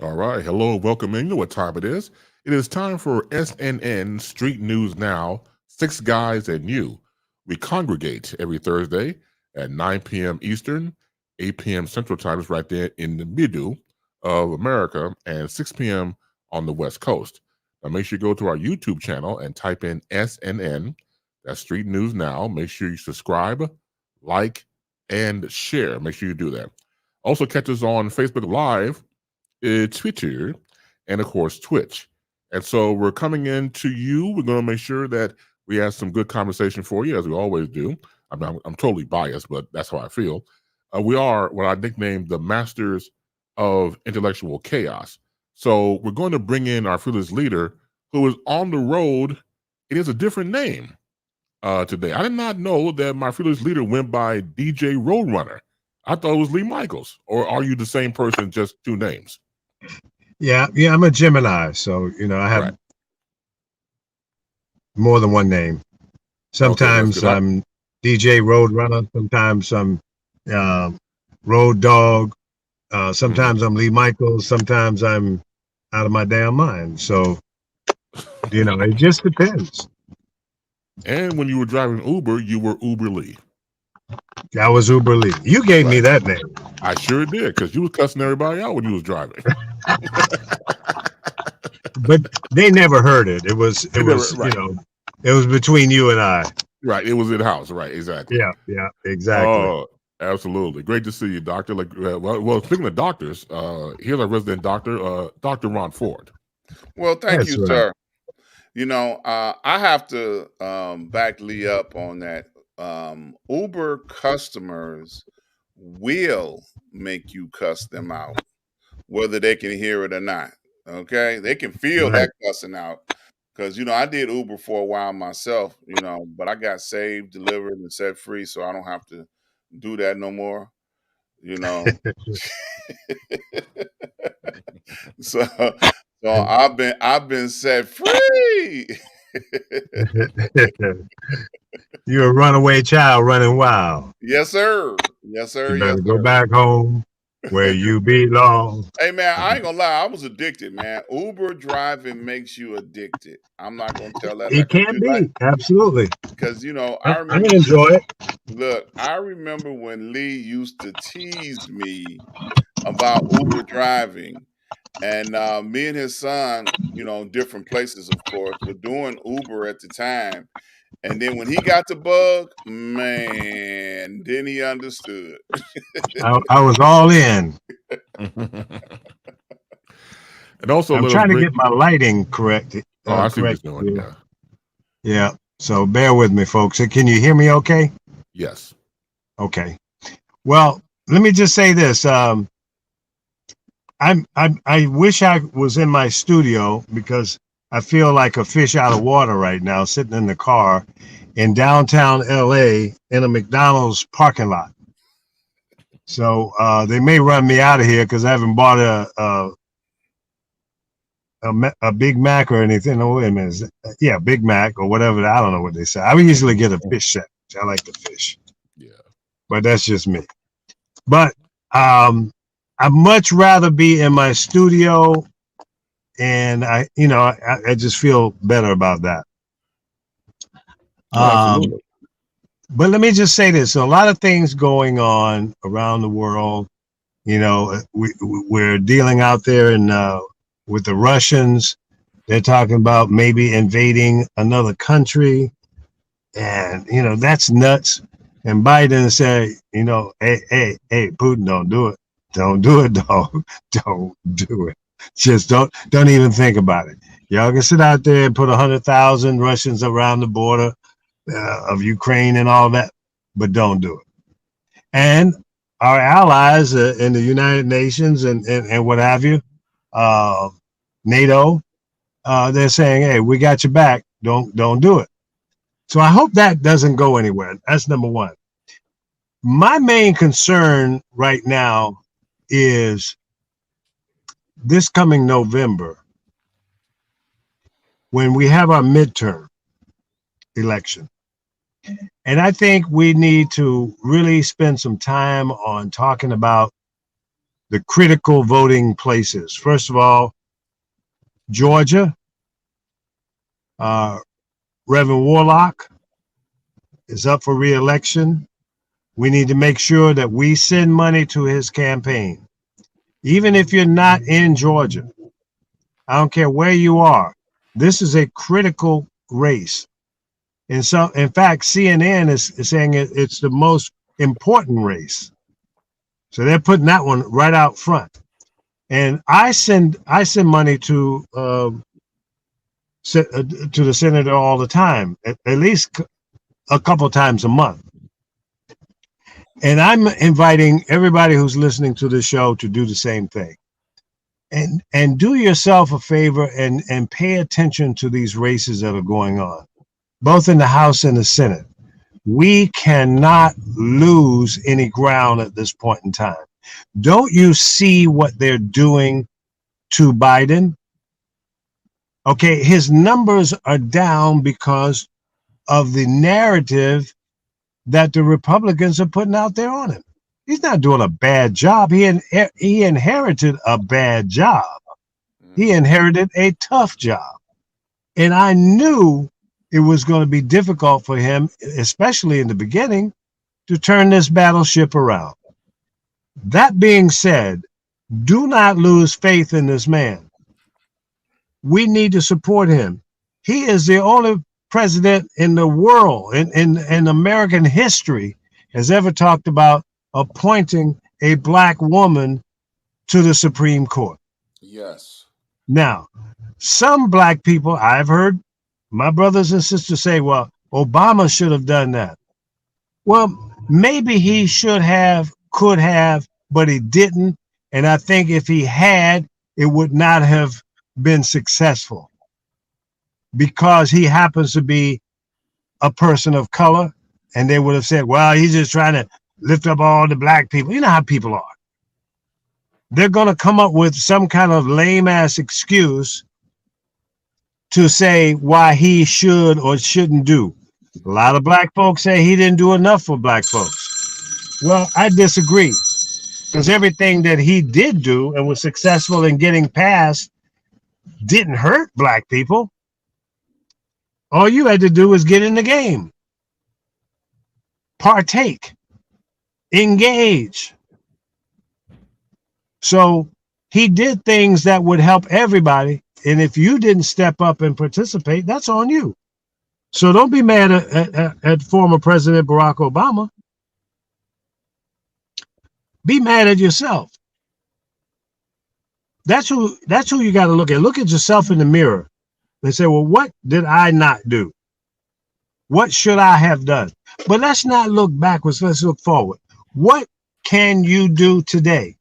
All right. Hello, welcome in. You know what time it is. It is time for SNN Street News Now, Six Guys and You. We congregate every Thursday at 9 p.m. Eastern, 8 p.m. Central Time, is right there in the middle of America, and 6 p.m. on the West Coast. Now, make sure you go to our YouTube channel and type in SNN, that's Street News Now. Make sure you subscribe, like, and share. Make sure you do that. Also, catch us on Facebook Live, Twitter, and of course Twitch. And so we're coming in to you. We're going to make sure that we have some good conversation for you, as we always do. I'm totally biased, but that's how I feel. We are what I nicknamed the masters of intellectual chaos. So we're going to bring in our fearless leader, who is on the road. It is a different name today. I did not know that my fearless leader went by DJ Roadrunner. I thought it was Lee Michaels. Or are you the same person, just two names? Yeah, I'm a Gemini, so I have more than one name. Sometimes I'm DJ Roadrunner, sometimes I'm Road Dog, sometimes I'm Lee Michaels, sometimes I'm out of my damn mind. So, it just depends. And when you were driving Uber, you were Uber Lee. I was Uber Lee. You gave me that name. I sure did, because you was cussing everybody out when you was driving. But they never heard it. It was it was between you and I. Right. It was in house. Right. Exactly. Yeah, exactly. Absolutely. Great to see you, doctor. Well, speaking of doctors, here's our resident doctor, Dr. Ron Ford. Well, thank you, sir. I have to back Lee up on that. Uber customers will make you cuss them out, whether they can hear it or not. Okay, they can feel that cussing out, because I did Uber for a while myself, but I got saved, delivered, and set free, so I don't have to do that no more. So I've been set free. You're a runaway child running wild. Yes, sir. Yes, sir. You better go back home where you belong. Hey, man, I ain't gonna lie. I was addicted, man. Uber driving makes you addicted. I'm not gonna tell that. It can be, absolutely. Because I remember. I enjoy it. Look, I remember when Lee used to tease me about Uber driving, and me and his son, different places, of course, were doing Uber at the time. And then when he got the bug, man, then he understood. I was all in. And also, I'm trying to get my lighting correct. I see what you're doing. Yeah. So bear with me, folks. Can you hear me okay? Yes. Okay. Well, let me just say this. I wish I was in my studio, because I feel like a fish out of water right now, sitting in the car in downtown LA in a McDonald's parking lot. So they may run me out of here because I haven't bought a Big Mac or anything. No, wait a minute. Yeah, Big Mac or whatever. I don't know what they say. I would usually get a fish sandwich. I like the fish. Yeah. But that's just me. But I'd much rather be in my studio, and I just feel better about that. But let me just say this: so a lot of things going on around the world. We're dealing out there with the Russians. They're talking about maybe invading another country, and that's nuts. And Biden said, hey, Putin, don't do it. Don't do it, dog. Don't do it. Just don't even think about it. Y'all can sit out there and put 100,000 Russians around the border of Ukraine and all that, but don't do it. And our allies in the United Nations and what have you, NATO, they're saying, hey, we got your back. Don't do it. So I hope that doesn't go anywhere. That's number one. My main concern right now is this coming November, when we have our midterm election. And I think we need to really spend some time on talking about the critical voting places. First of all, Georgia, Reverend Warlock is up for re-election. We need to make sure that we send money to his campaign. Even if you're not in Georgia, I don't care where you are, this is a critical race. And so, in fact, CNN is saying it's the most important race. So they're putting that one right out front. And I send money to the senator all the time, at least a couple times a month. And I'm inviting everybody who's listening to the show to do the same thing. And do yourself a favor and pay attention to these races that are going on, both in the House and the Senate. We cannot lose any ground at this point in time. Don't you see what they're doing to Biden? Okay, his numbers are down because of the narrative that the Republicans are putting out there on him. He's not doing a bad job. He inherited a bad job. He inherited a tough job. And I knew it was going to be difficult for him, especially in the beginning, to turn this battleship around. That being said, do not lose faith in this man. We need to support him. He is the only president in the world, in American history, has ever talked about appointing a black woman to the Supreme Court. Yes. Now, some black people, I've heard my brothers and sisters say, well, Obama should have done that. Well, maybe he should have, could have, but he didn't. And I think if he had, it would not have been successful because he happens to be a person of color. And they would have said, well, he's just trying to lift up all the black people. You know how people are. They're going to come up with some kind of lame ass excuse to say why he should or shouldn't do. A lot of black folks say he didn't do enough for black folks. Well, I disagree, because everything that he did do and was successful in getting passed didn't hurt black people. All you had to do was get in the game, partake, engage. So he did things that would help everybody. And if you didn't step up and participate, that's on you. So don't be mad at former President Barack Obama. Be mad at yourself. That's who you got to look at. Look at yourself in the mirror and say, well, what did I not do? What should I have done? But let's not look backwards. Let's look forward. What can you do today?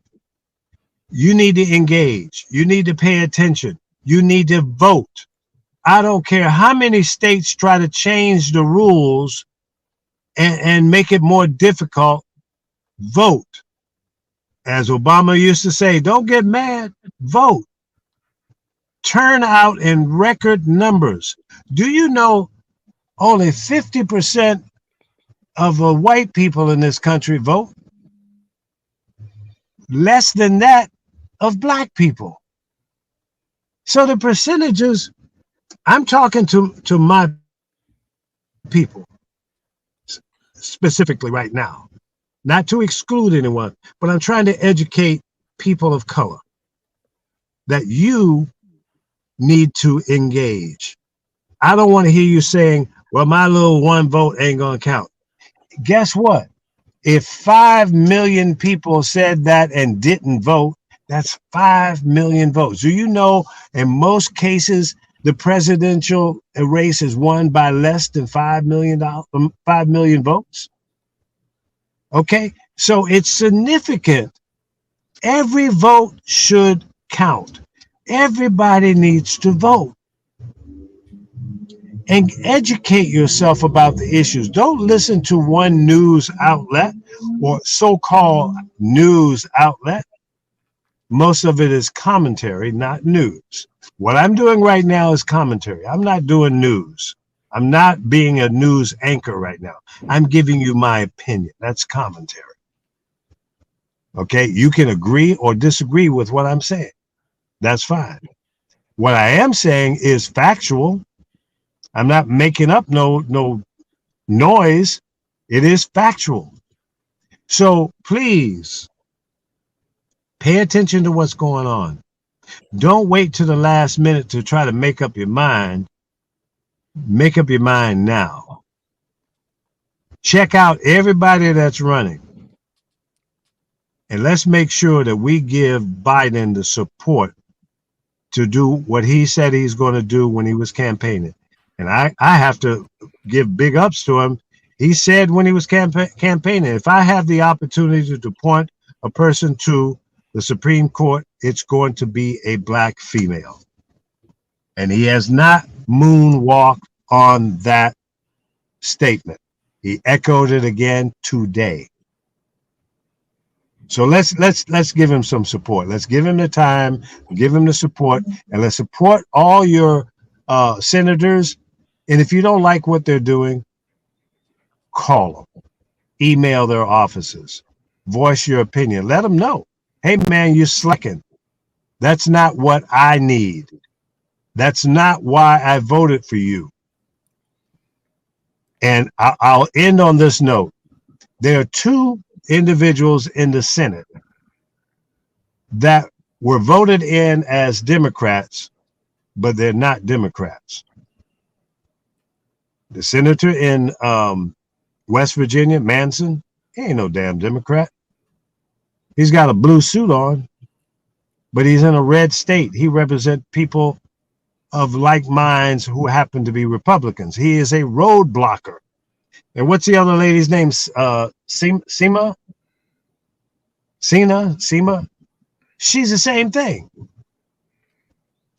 You need to engage. You need to pay attention. You need to vote. I don't care how many states try to change the rules and make it more difficult. Vote. As Obama used to say, don't get mad, vote. Turn out in record numbers. Do you know only 50% of the white people in this country vote? Less than that of black people. So the percentages, I'm talking to my people specifically right now, not to exclude anyone, but I'm trying to educate people of color that you need to engage. I don't want to hear you saying, well, my little one vote ain't going to count. Guess what? If 5 million people said that and didn't vote, that's 5 million votes. Do you know in most cases, the presidential race is won by less than 5 million votes? Okay, so it's significant. Every vote should count. Everybody needs to vote. And educate yourself about the issues. Don't listen to one news outlet or so-called news outlet. Most of it is commentary, not news. What I'm doing right now is commentary. I'm not doing news. I'm not being a news anchor right now. I'm giving you my opinion. That's commentary. Okay, you can agree or disagree with what I'm saying. That's fine. What I am saying is factual. I'm not making up no noise. It is factual. So please pay attention to what's going on. Don't wait to the last minute to try to make up your mind. Make up your mind now. Check out everybody that's running. And let's make sure that we give Biden the support to do what he said he's going to do when he was campaigning. And I have to give big ups to him. He said when he was campaigning, if I have the opportunity to appoint a person to the Supreme Court, it's going to be a black female. And he has not moonwalked on that statement. He echoed it again today. So let's give him some support. Let's give him the time, give him the support, and let's support all your senators. And if you don't like what they're doing, call them, email their offices, voice your opinion. Let them know, hey man, you're slacking. That's not what I need. That's not why I voted for you. And I'll end on this note. There are two individuals in the Senate that were voted in as Democrats, but they're not Democrats. The senator in West Virginia, Manson, he ain't no damn Democrat. He's got a blue suit on, but he's in a red state. He represents people of like minds who happen to be Republicans. He is a roadblocker. And what's the other lady's name? Seema? She's the same thing.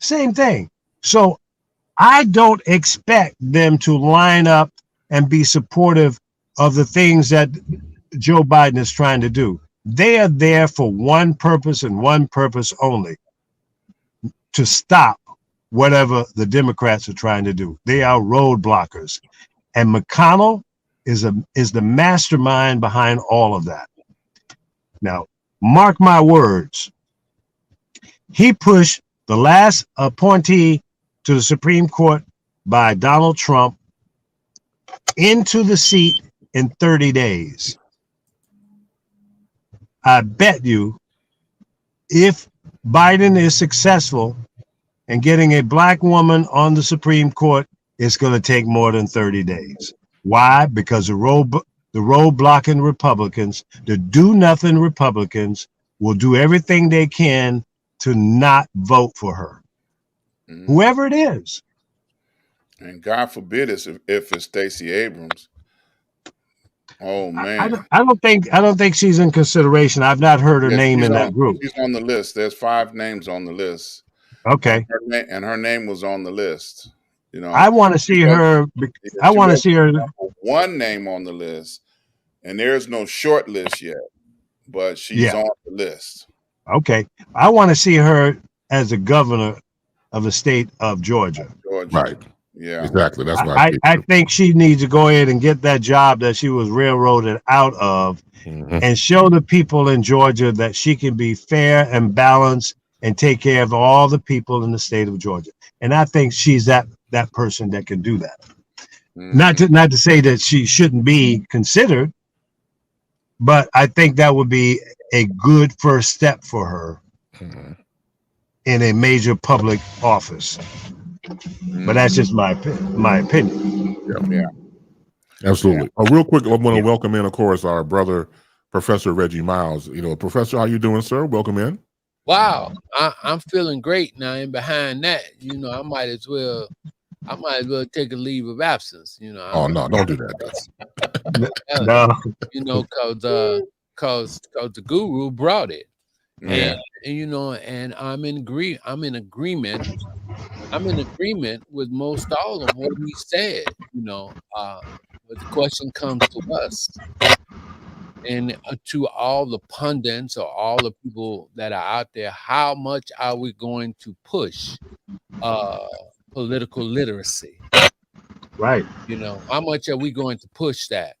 Same thing. So I don't expect them to line up and be supportive of the things that Joe Biden is trying to do. They are there for one purpose and one purpose only, to stop whatever the Democrats are trying to do. They are roadblockers. And McConnell is the mastermind behind all of that. Now, mark my words. He pushed the last appointee to the Supreme Court by Donald Trump into the seat in 30 days. I bet you if Biden is successful in getting a black woman on the Supreme Court, it's going to take more than 30 days. Why? Because the roadblocking Republicans, the do-nothing Republicans, will do everything they can to not vote for her, whoever it is. And God forbid if it's Stacey Abrams. Oh man, I don't think she's in consideration. I've not heard her name in that group. She's on the list. There's 5 names on the list. Okay, and her name was on the list. You know, I want to see her. I want to see her. One name on the list, and there's no short list yet, but she's on the list. Okay, I want to see her as a governor of the state of Georgia. Right. Yeah. Exactly. That's what I think she needs to go ahead and get that job that she was railroaded out of, and show the people in Georgia that she can be fair and balanced and take care of all the people in the state of Georgia. And I think she's that person that can do that. Not to say that she shouldn't be considered, but I think that would be a good first step for her in a major public office. But that's just my opinion. Yeah. Absolutely. Real quick, I want to welcome in, of course, our brother, Professor Reggie Miles. Professor, how you doing, sir? Welcome in. Wow, I'm feeling great now. And behind that, I might as well take a leave of absence. Oh no, don't do that. No. Cause the guru brought it, Yeah. and I'm in agreement. I'm in agreement with most all of what he said. But the question comes to us. And to all the pundits or all the people that are out there, how much are we going to push political literacy? Right. How much are we going to push that?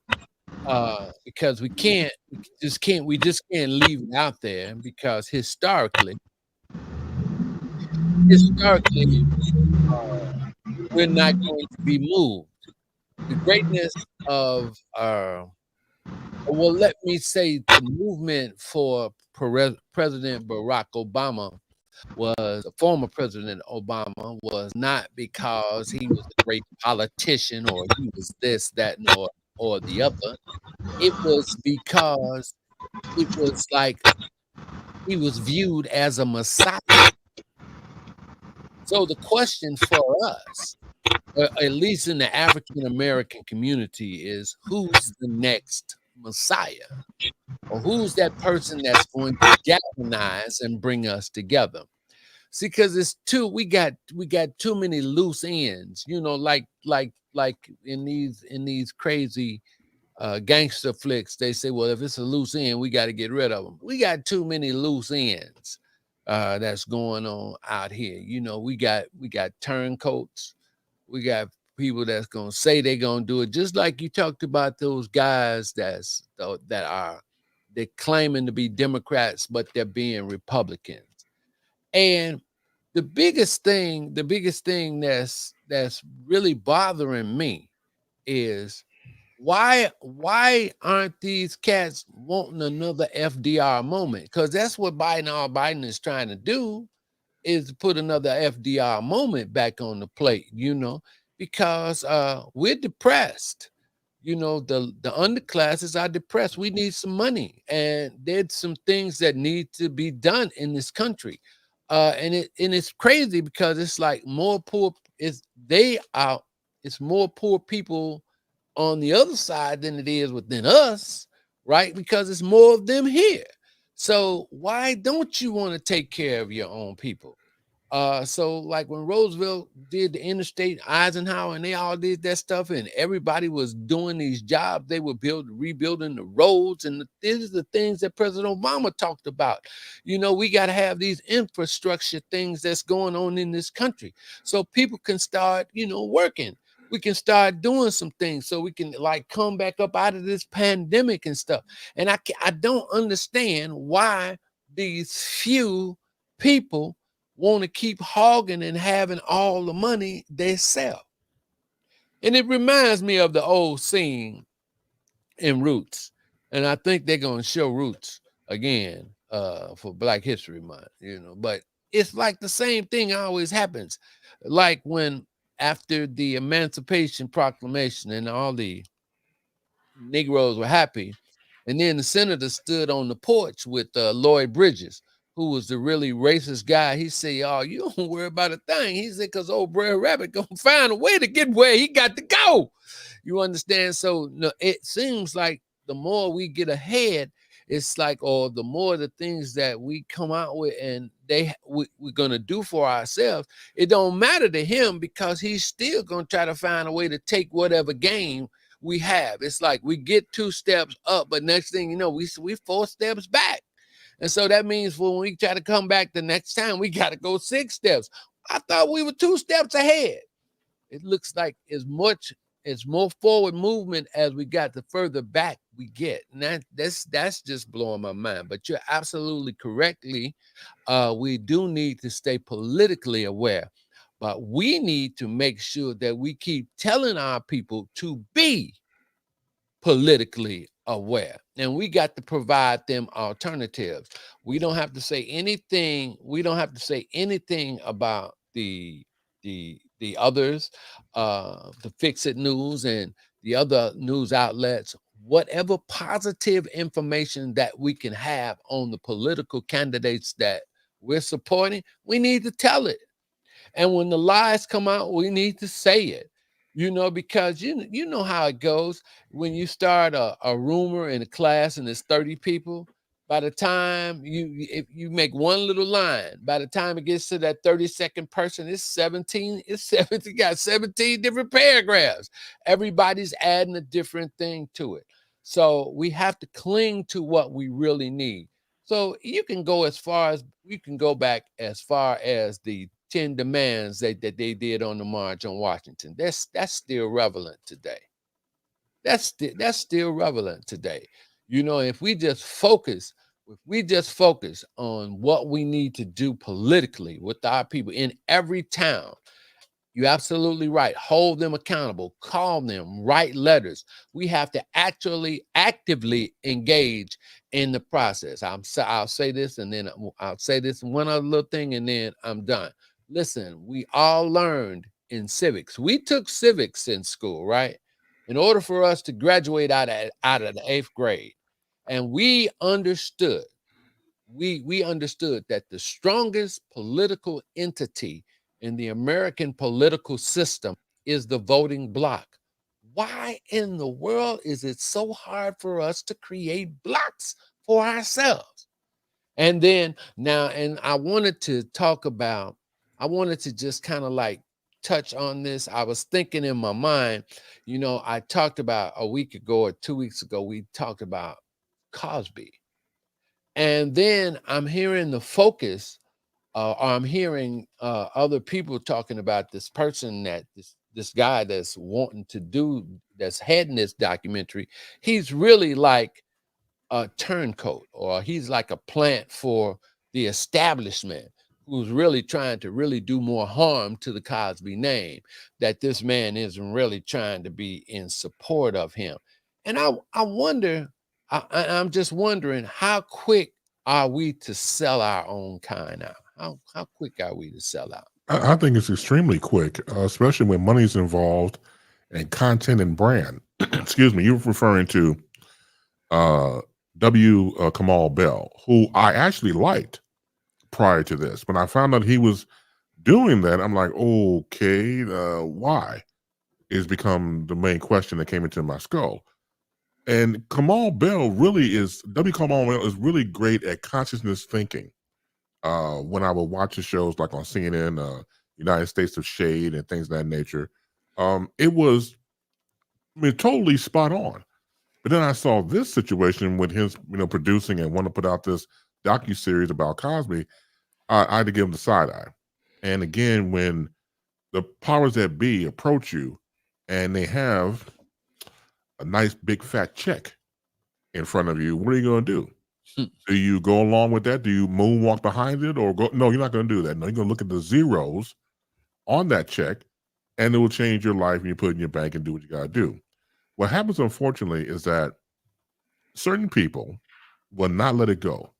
because we just can't leave it out there, because historically, we're not going to be moved. The greatness of well, let me say the movement for President Barack Obama was former President Obama was not because he was a great politician or he was this, that, or the other. It was because it was like he was viewed as a messiah. So the question for us, at least in the African American community, is who's the next messiah? Or who's that person that's going to galvanize and bring us together? See, because we got too many loose ends, like in these crazy gangster flicks. They say, well, if it's a loose end, we got to get rid of them. We got too many loose ends that's going on out here. We got turncoats. We got people that's gonna say they're gonna do it, just like you talked about those guys that are they're claiming to be Democrats, but they're being Republicans. And the biggest thing that's really bothering me is why aren't these cats wanting another FDR moment? Because that's what Biden is trying to do, is put another FDR moment back on the plate, because we're depressed. The underclasses are depressed. We need some money, and there's some things that need to be done in this country. And it's crazy because it's like it's more poor people on the other side than it is within us, right? Because it's more of them here. So why don't you want to take care of your own people? So like when Roosevelt did the interstate, Eisenhower, and they all did that stuff, and everybody was doing these jobs, they were rebuilding the roads, and these are the things that President Obama talked about. We got to have these infrastructure things that's going on in this country, so people can start, working. We can start doing some things so we can like come back up out of this pandemic and stuff. And I don't understand why these few people want to keep hogging and having all the money they sell. And it reminds me of the old scene in Roots. And I think they're going to show Roots again for Black History Month, but it's like the same thing always happens. Like when after the Emancipation Proclamation and all the Negroes were happy, and then the senator stood on the porch with Lloyd Bridges, who was the really racist guy. He said, "Oh, you don't worry about a thing." He said, "Because old Brer Rabbit gonna find a way to get where he got to go." You understand? So no, it seems like the more we get ahead, it's like, or the more the things that we come out with and we're gonna do for ourselves, it don't matter to him because he's still gonna try to find a way to take whatever game we have. It's like we get 2 steps up, but next thing you know, we 4 steps back. And so that means when we try to come back the next time, we got to go 6 steps. I thought we were 2 steps ahead. It looks like as more forward movement as we got, the further back we get. And that's just blowing my mind. But you're absolutely correctly. We do need to stay politically aware. But we need to make sure that we keep telling our people to be politically aware, and we got to provide them alternatives. We don't have to say anything. We don't have to say anything about the others, the Fix It News and the other news outlets. Whatever positive information that we can have on the political candidates that we're supporting, we need to tell it. And when the lies come out, we need to say it, because you know how it goes. When you start a rumor in a class and there's 30 people, by the time if you make one little line, by the time it gets to that 32nd person, it's 17, got 17 different paragraphs. Everybody's adding a different thing to it. So we have to cling to what we really need. So you can go back as far as the 10 demands that they did on the March on Washington. That's still relevant today. That's still relevant today. You know, if we just focus on what we need to do politically with our people in every town, you're absolutely right. Hold them accountable, call them, write letters. We have to actually actively engage in the process. I'll say this, and then I'll say this one other little thing, and then I'm done. Listen, we all learned in civics. We took civics in school, right? In order for us to graduate out of the 8th grade. And we understood that the strongest political entity in the American political system is the voting bloc. Why in the world is it so hard for us to create blocks for ourselves? And then now, and I wanted to just kind of like touch on this. I was thinking in my mind, you know, I talked about a week ago or 2 weeks ago, we talked about Cosby. And then I'm hearing the focus, or I'm hearing other people talking about this person this guy that's that's heading this documentary. He's really like a turncoat, or he's like a plant for the establishment who's really trying to really do more harm to the Cosby name, that this man isn't really trying to be in support of him. And I wonder, I'm just wondering, how quick are we to sell our own kind out? How quick are we to sell out? I think it's extremely quick, especially when money's involved and content and brand. Excuse me, you're referring to Kamal Bell, who I actually liked prior to this. When I found out he was doing that, I'm like, okay, why? Is become the main question that came into my skull. And Kamal Bell Kamal Bell is really great at consciousness thinking. When I would watch the shows like on CNN, United States of Shade and things of that nature, it was, totally spot on. But then I saw this situation with his, producing and want to put out this docuseries about Cosby. I had to give him the side eye. And again, when the powers that be approach you and they have a nice big fat check in front of you, what are you going to do? Do you go along with that? Do you moonwalk behind it, or go? No, you're not going to do that. No, you're going to look at the zeros on that check, and it will change your life, and you put it in your bank and do what you got to do. What happens, unfortunately, is that certain people will not let it go.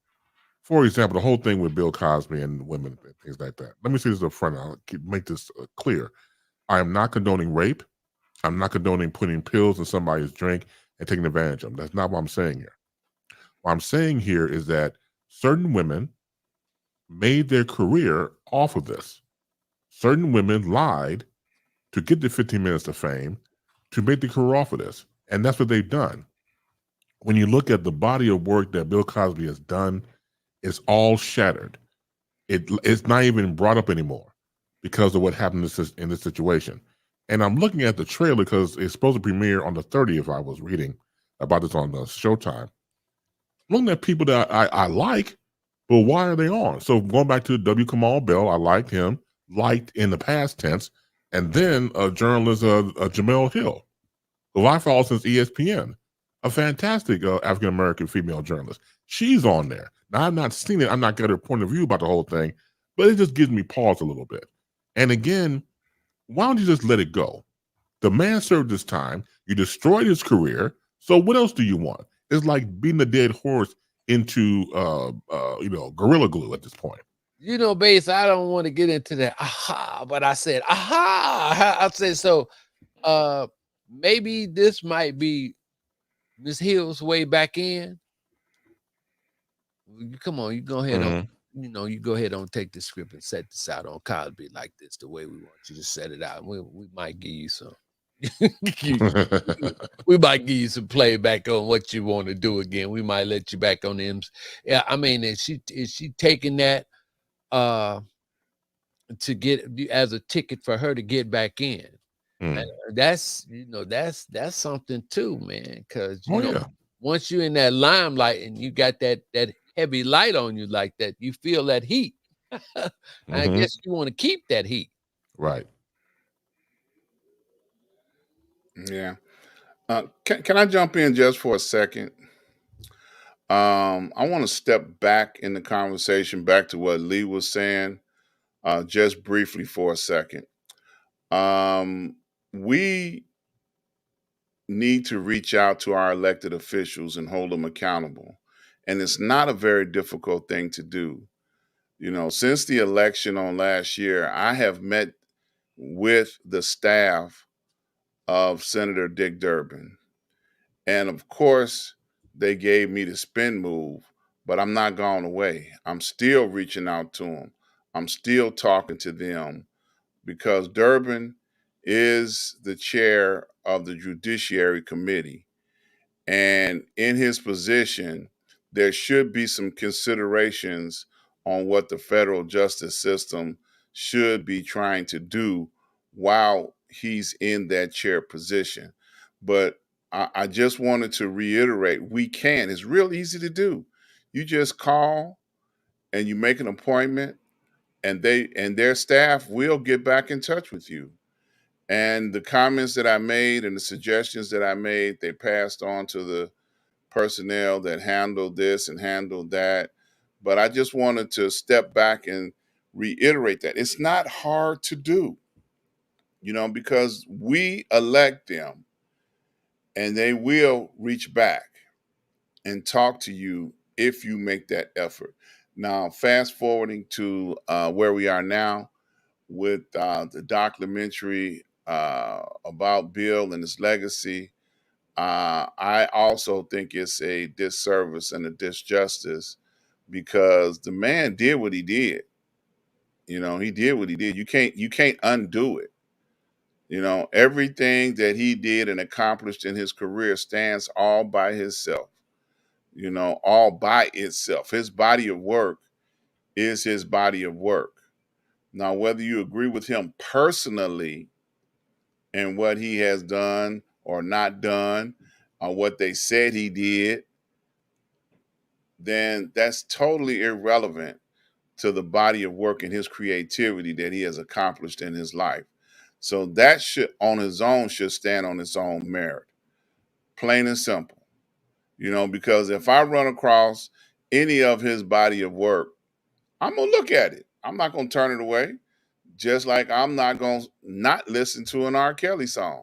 For example, the whole thing with Bill Cosby and women and things like that. Let me say this up front. I'll make this clear. I am not condoning rape. I'm not condoning putting pills in somebody's drink and taking advantage of them. That's not what I'm saying here. What I'm saying here is that certain women made their career off of this. Certain women lied to get the 15 minutes of fame to make the career off of this. And that's what they've done. When you look at the body of work that Bill Cosby has done, it's all shattered. It's not even brought up anymore because of what happened in this situation. And I'm looking at the trailer because it's supposed to premiere on the 30th. I was reading about this on the Showtime. Looking at people that I like, but why are they on? So going back to Kamal Bell, I liked him, liked in the past tense, and then a journalist, Jamel Hill, who I follow since ESPN, a fantastic African-American female journalist. She's on there. Now, I've not seen it. I'm not got her point of view about the whole thing, but it just gives me pause a little bit. And again, why don't you just let it go? The man served his time. You destroyed his career. So what else do you want? It's like beating a dead horse into, gorilla glue at this point. You know, Bass, I don't want to get into that. But I said, I said, so maybe this might be Miss Hill's way back in. Come on, you go ahead on, you go ahead and take the script and set this out on Cosby like this, the way we want you to set it out. We might give you some. We might give you some playback on what you want to do again. We might let you back on them. Yeah, I mean, is she taking that to get as a ticket for her to get back in? And that's that's something too, man. Because once you're in that limelight and you got that heavy light on you like that, you feel that heat. I guess you want to keep that heat, right? Yeah. Can I jump in just for a second? I want to step back in the conversation, back to what Lee was saying, just briefly for a second. We need to reach out to our elected officials and hold them accountable. And it's not a very difficult thing to do. Since the election on last year, I have met with the staff of Senator Dick Durbin. And of course, they gave me the spin move, but I'm not gone away. I'm still reaching out to them. I'm still talking to them because Durbin is the chair of the Judiciary Committee. And in his position, there should be some considerations on what the federal justice system should be trying to do while he's in that chair position. But I just wanted to reiterate, we can. It's real easy to do. You just call and you make an appointment, and their staff will get back in touch with you. And the comments that I made and the suggestions that I made, they passed on to the personnel that handled this and handled that. But I just wanted to step back and reiterate that it's not hard to do, because we elect them and they will reach back and talk to you if you make that effort. Now, fast forwarding to where we are now with the documentary about Bill and his legacy, I also think it's a disservice and a disjustice because the man did what he did. He did what he did. You can't undo it. Everything that he did and accomplished in his career stands all by himself. All by itself. His body of work is his body of work. Now, whether you agree with him personally and what he has done or not done, or what they said he did, then that's totally irrelevant to the body of work and his creativity that he has accomplished in his life. So that should, on his own, should stand on its own merit. Plain and simple. Because if I run across any of his body of work, I'm going to look at it. I'm not going to turn it away. Just like I'm not going to not listen to an R. Kelly song.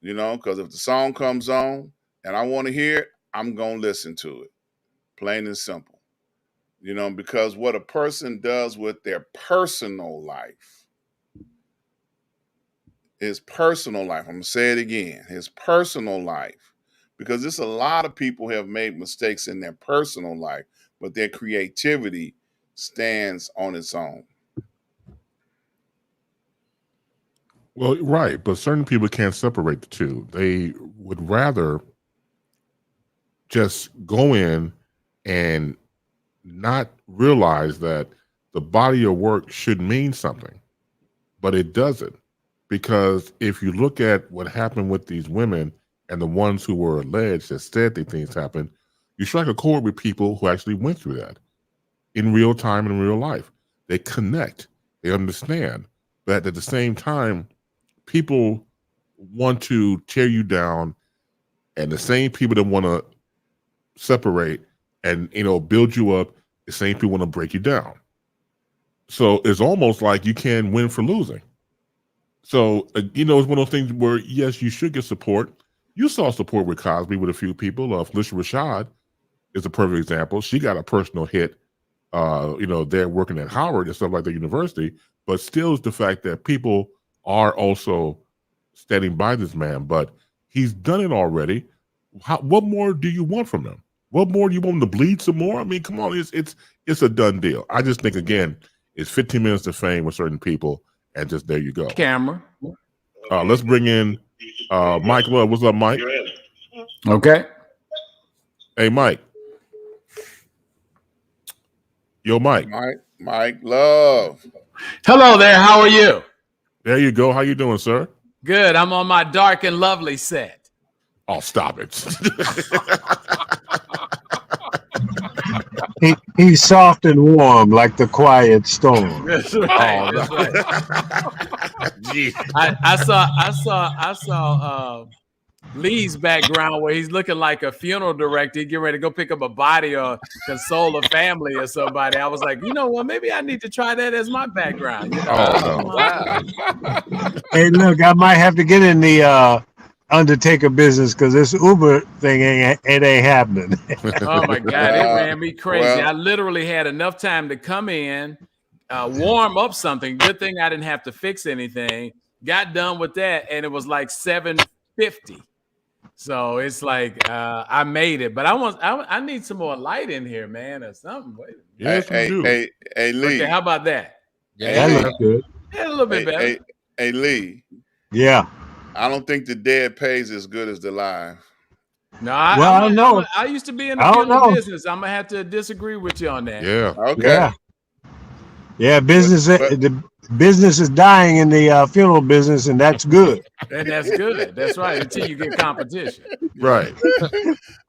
Because if the song comes on and I want to hear it, I'm going to listen to it. Plain and simple. Because what a person does with their personal life, his personal life, I'm going to say it again, his personal life, because there's a lot of people who have made mistakes in their personal life, but their creativity stands on its own. Well, right, but certain people can't separate the two. They would rather just go in and not realize that the body of work should mean something, but it doesn't. Because if you look at what happened with these women and the ones who were alleged that said that things happened, you strike a chord with people who actually went through that in real time, in real life. They connect, they understand, but at the same time, people want to tear you down, and the same people that want to separate and build you up, the same people want to break you down. So it's almost like you can win for losing. So it's one of those things where yes, you should get support. You saw support with Cosby with a few people. Felicia Rashad is a perfect example. She got a personal hit. They're working at Howard and stuff like the university, but still is the fact that people are also standing by this man, but he's done it already. What more do you want from him? What more do you want him to bleed some more? I mean, come on, it's a done deal. I just think again, it's 15 minutes of fame with certain people, and just there you go. Camera. Let's bring in Mike Love. What's up, Mike? Okay. Hey, Mike. Yo, Mike. Mike Love. Hello there. How are you? There you go. How you doing, sir? Good. I'm on my dark and lovely set. Oh, stop it. He's soft and warm like the quiet storm. That's right. That's right. I saw Lee's background where he's looking like a funeral director. He get ready to go pick up a body or console a family or somebody. I was like, you know what? Maybe I need to try that as my background. You know? Oh, no. Wow. Hey, look, I might have to get in the undertaker business because this Uber thing ain't happening. Oh my God, it ran me crazy. I literally had enough time to come in, warm up something. Good thing I didn't have to fix anything. Got done with that, and it was like 7:50. So it's like I made it, but I need some more light in here, man, or something. Yes, we do. Hey, Lee. Okay, how about that? Yeah, That looks good. Yeah, a little bit better. Hey, Lee. Yeah. I don't think the dead pays as good as the live. No, I don't know. I used to be in the funeral business. I'm gonna have to disagree with you on that. Yeah. Okay. Yeah. Business. The business is dying in the funeral business, and that's good. And that's good. That's right. Until you get competition. Right.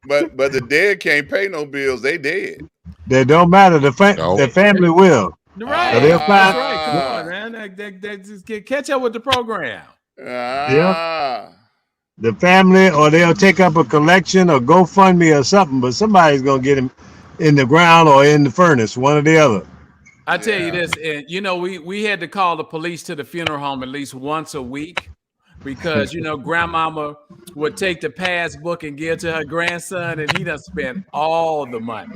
but the dead can't pay no bills. They dead. That don't matter. The family will. Right. So they'll That's find. right. Come on, man. That just catch up with the program. Yeah. The family, or they'll take up a collection or GoFundMe or something, but somebody's gonna get him in the ground or in the furnace, one or the other. I tell you this, and you know, we had to call the police to the funeral home at least once a week because you know, grandmama would take the passbook and give it to her grandson, and he done spent all the money.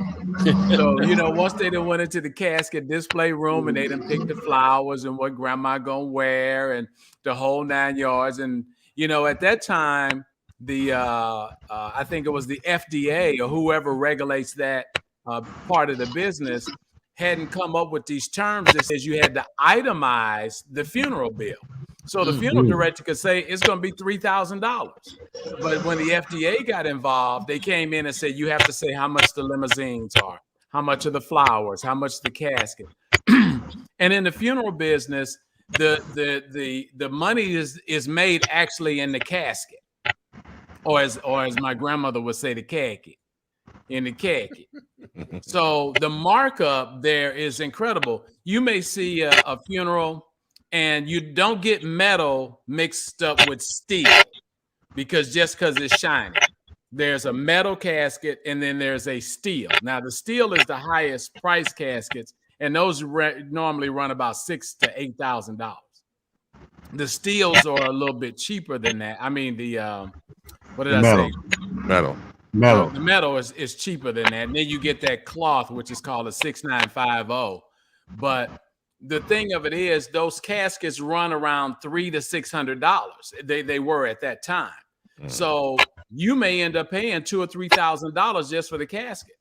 So, you know, once they done went into the casket display room and they done picked the flowers and what grandma gonna wear and the whole 9 yards. And, you know, at that time, the I think it was the FDA or whoever regulates that part of the business hadn't come up with these terms that says you had to itemize the funeral bill. So the funeral director could say it's going to be $3,000. But when the FDA got involved, they came in and said you have to say how much the limousines are, how much of the flowers, how much the casket. And in the funeral business, the money is made actually in the casket, or as my grandmother would say, the khaki. In the khaki. So the markup there is incredible. You may see a funeral and you don't get metal mixed up with steel because it's shiny. There's a metal casket and then there's a steel. Now the steel is the highest price caskets, and those normally run about $6,000 to $8,000. The steels are a little bit cheaper than that. I mean what did I say? Metal. The metal is cheaper than that. And then you get that cloth, which is called a 6950. But the thing of it is, those caskets run around $300 to $600. They were at that time. So you may end up paying $2,000 or $3,000 just for the casket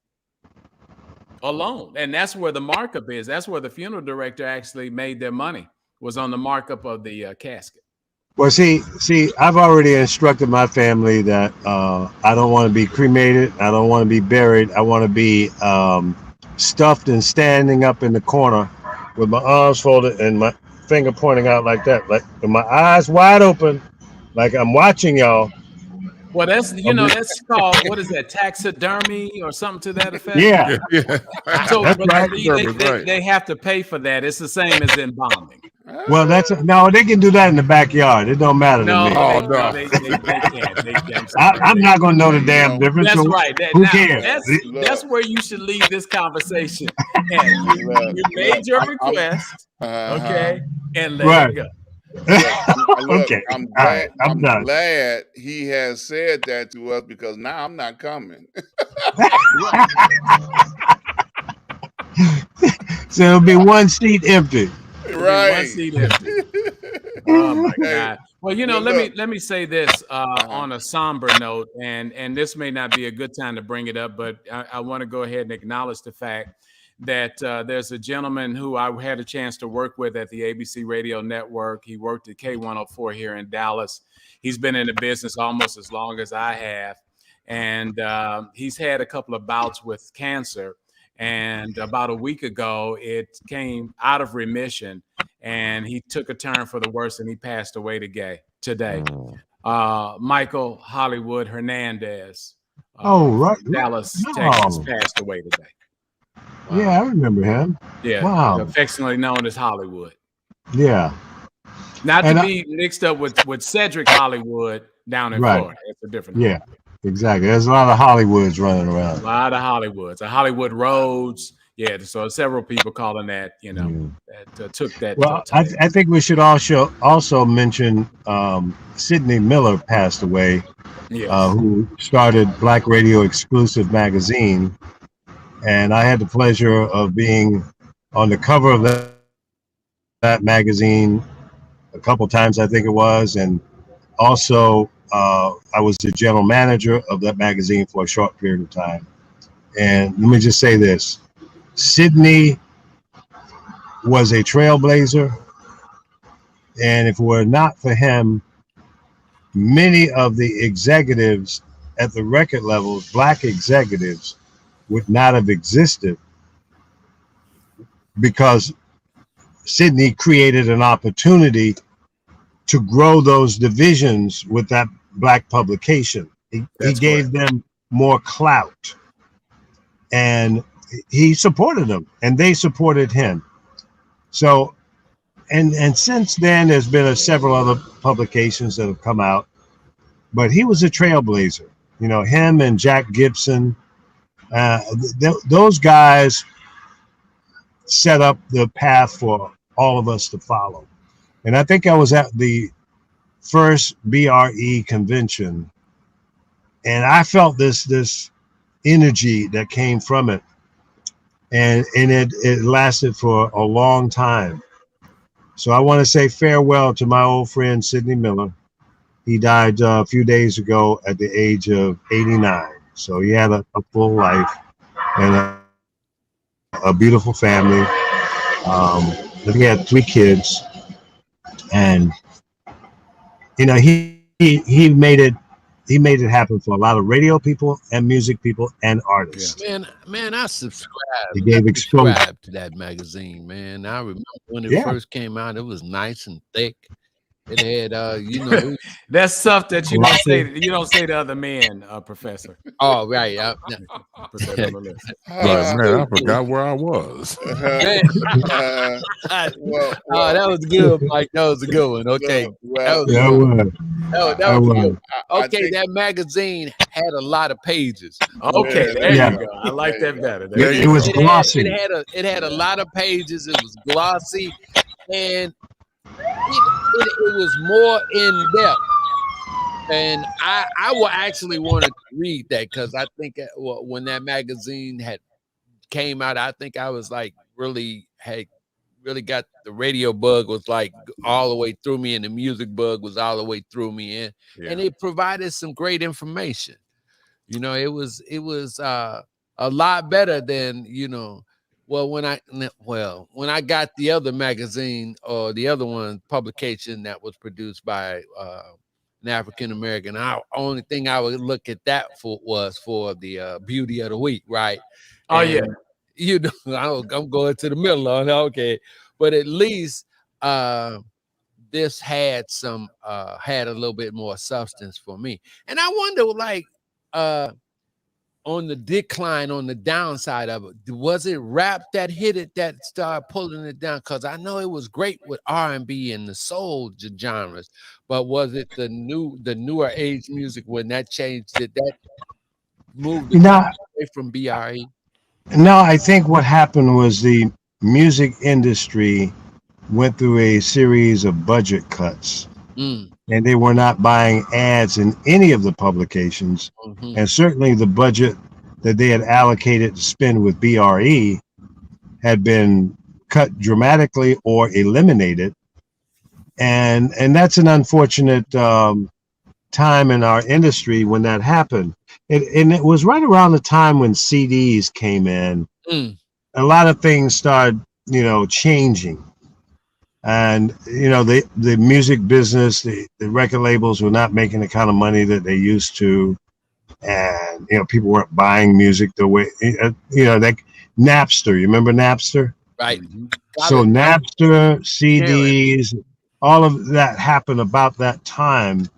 alone. And that's where the markup is. That's where the funeral director actually made their money, was on the markup of the casket. Well, see, I've already instructed my family that I don't want to be cremated. I don't want to be buried. I want to be stuffed and standing up in the corner with my arms folded and my finger pointing out like that, like with my eyes wide open, like I'm watching y'all. Well, that's that's called, what is that, taxidermy or something to that effect? Yeah. So That's right. they have to pay for that. It's the same as embalming. Well, no, they can do that in the backyard. It don't matter to me. They can't. I'm not gonna know the damn difference. That's so right. Who cares? That's where you should leave this conversation. And you made your request, okay, and let it go. Okay. I'm glad he has said that to us, because now I'm not coming. So it'll be one seat empty. Right. One seat empty. Oh my God. Well, let me say this on a somber note, and this may not be a good time to bring it up, but I want to go ahead and acknowledge the fact that there's a gentleman who I had a chance to work with at the ABC Radio Network. He worked at K104 here in Dallas. He's been in the business almost as long as I have. And he's had a couple of bouts with cancer. And about a week ago, it came out of remission, and he took a turn for the worse, and he passed away today. Michael Hollywood Hernandez, right. Dallas, Texas, passed away today. Wow. Yeah, I remember him. Yeah. Wow. Affectionately known as Hollywood. Yeah. Not to be mixed up with Cedric Hollywood down in Florida. It's a different name. Exactly. There's a lot of Hollywoods running around. A lot of Hollywoods, Hollywood Roads. Yeah, so several people calling that, that took that. Well, I think we should also mention Sidney Miller passed away, who started Black Radio Exclusive magazine, and I had the pleasure of being on the cover of that magazine a couple times, I think it was, and also I was the general manager of that magazine for a short period of time. And let me just say this. Sidney was a trailblazer, and if it were not for him, many of the executives at the record level, Black executives, would not have existed, because Sidney created an opportunity to grow those divisions with that Black publication. He gave them more clout, and he supported them, and they supported him. So, and since then, there's been several other publications that have come out, but he was a trailblazer. Him and Jack Gibson, those guys set up the path for all of us to follow. And I think I was at the first BRE convention, and I felt this energy that came from it, and it lasted for a long time. So I want to say farewell to my old friend Sidney Miller. He died a few days ago at the age of 89. So he had a full life and a beautiful family. He had 3 kids. And he made it happen for a lot of radio people and music people and artists. Man, I subscribed. He gave exposure to that magazine, man. I remember when it first came out, it was nice and thick. It had that's stuff that you don't say to other men, Professor. Oh, right. Man, I forgot where I was. That was good, Mike. That was a good one. Okay. That was good. Okay, that magazine had a lot of pages. Okay, there you go. I like that better. It was glossy. It had a lot of pages. It was glossy, and it was more in depth. And I will actually want to read that, because I think when that magazine had came out, I think I was like really got the radio bug was like all the way through me, and the music bug was all the way through me, and it provided some great information. It was a lot better than when I got the other magazine, or the other one publication that was produced by an African American, only thing I would look at that for was for the beauty of the week, right? Oh, and, I'm going to the middle on it, okay, but at least this had had a little bit more substance for me. And I wonder, on the decline, on the downside of it, was it rap that hit it, that started pulling it down? Because I know it was great with R&B and the soul genres, but was it the newer age music when that changed? Did that move away from BRE? No, I think what happened was the music industry went through a series of budget cuts. And they were not buying ads in any of the publications. Mm-hmm. And certainly the budget that they had allocated to spend with BRE had been cut dramatically or eliminated. And that's an unfortunate time in our industry when that happened. And it was right around the time when CDs came in. A lot of things started, changing. And, the music business, the record labels were not making the kind of money that they used to. And, people weren't buying music the way, like Napster. You remember Napster? Right. So Napster, CDs, all of that happened about that time.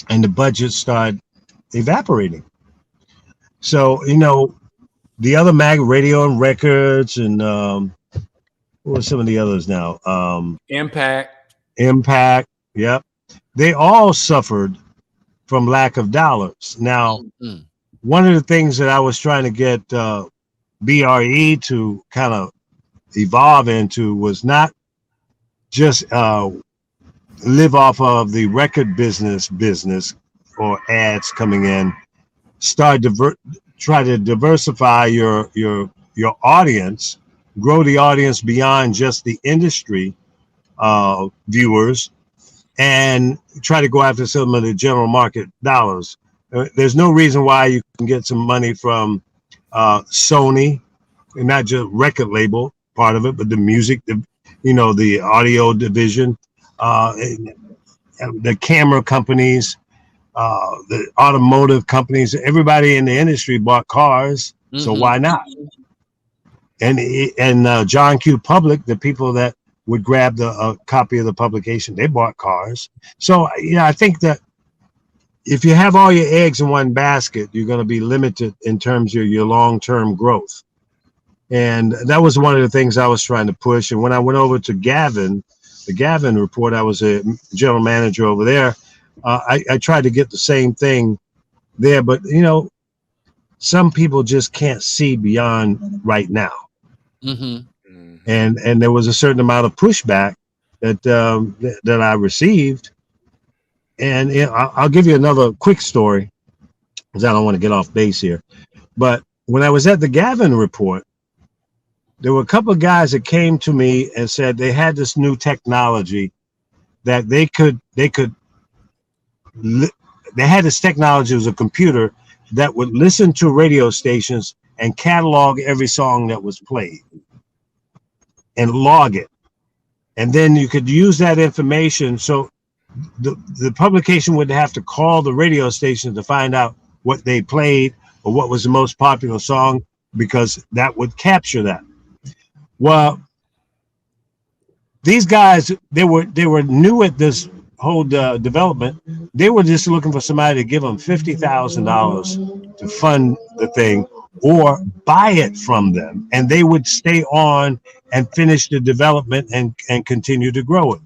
And the budget started evaporating. So, the other radio and records and, what were some of the others now? Impact. Impact. Yep. They all suffered from lack of dollars. Now, one of the things that I was trying to get BRE to kind of evolve into was not just live off of the record business or ads coming in. Try to diversify your audience, grow the audience beyond just the industry viewers, and try to go after some of the general market dollars. There's no reason why you can get some money from Sony, and not just record label part of it, but the music, the audio division, the camera companies, the automotive companies. Everybody in the industry bought cars, so why not? And John Q. Public, the people that would grab the copy of the publication, they bought cars. So I think that if you have all your eggs in one basket, you're going to be limited in terms of your long-term growth. And that was one of the things I was trying to push. And when I went over to Gavin, the Gavin report, I was a general manager over there. I tried to get the same thing there, but some people just can't see beyond right now. And there was a certain amount of pushback that I received. And I'll give you another quick story, because I don't want to get off base here. But when I was at the Gavin report, there were a couple of guys that came to me and said they had this new technology that they had this technology. It was a computer that would listen to radio stations and catalog every song that was played and log it. And then you could use that information. So the publication would have to call the radio station to find out what they played or what was the most popular song, because that would capture that. Well, these guys, they were new at this whole development. They were just looking for somebody to give them $50,000 to fund the thing or buy it from them, and they would stay on and finish the development and continue to grow it.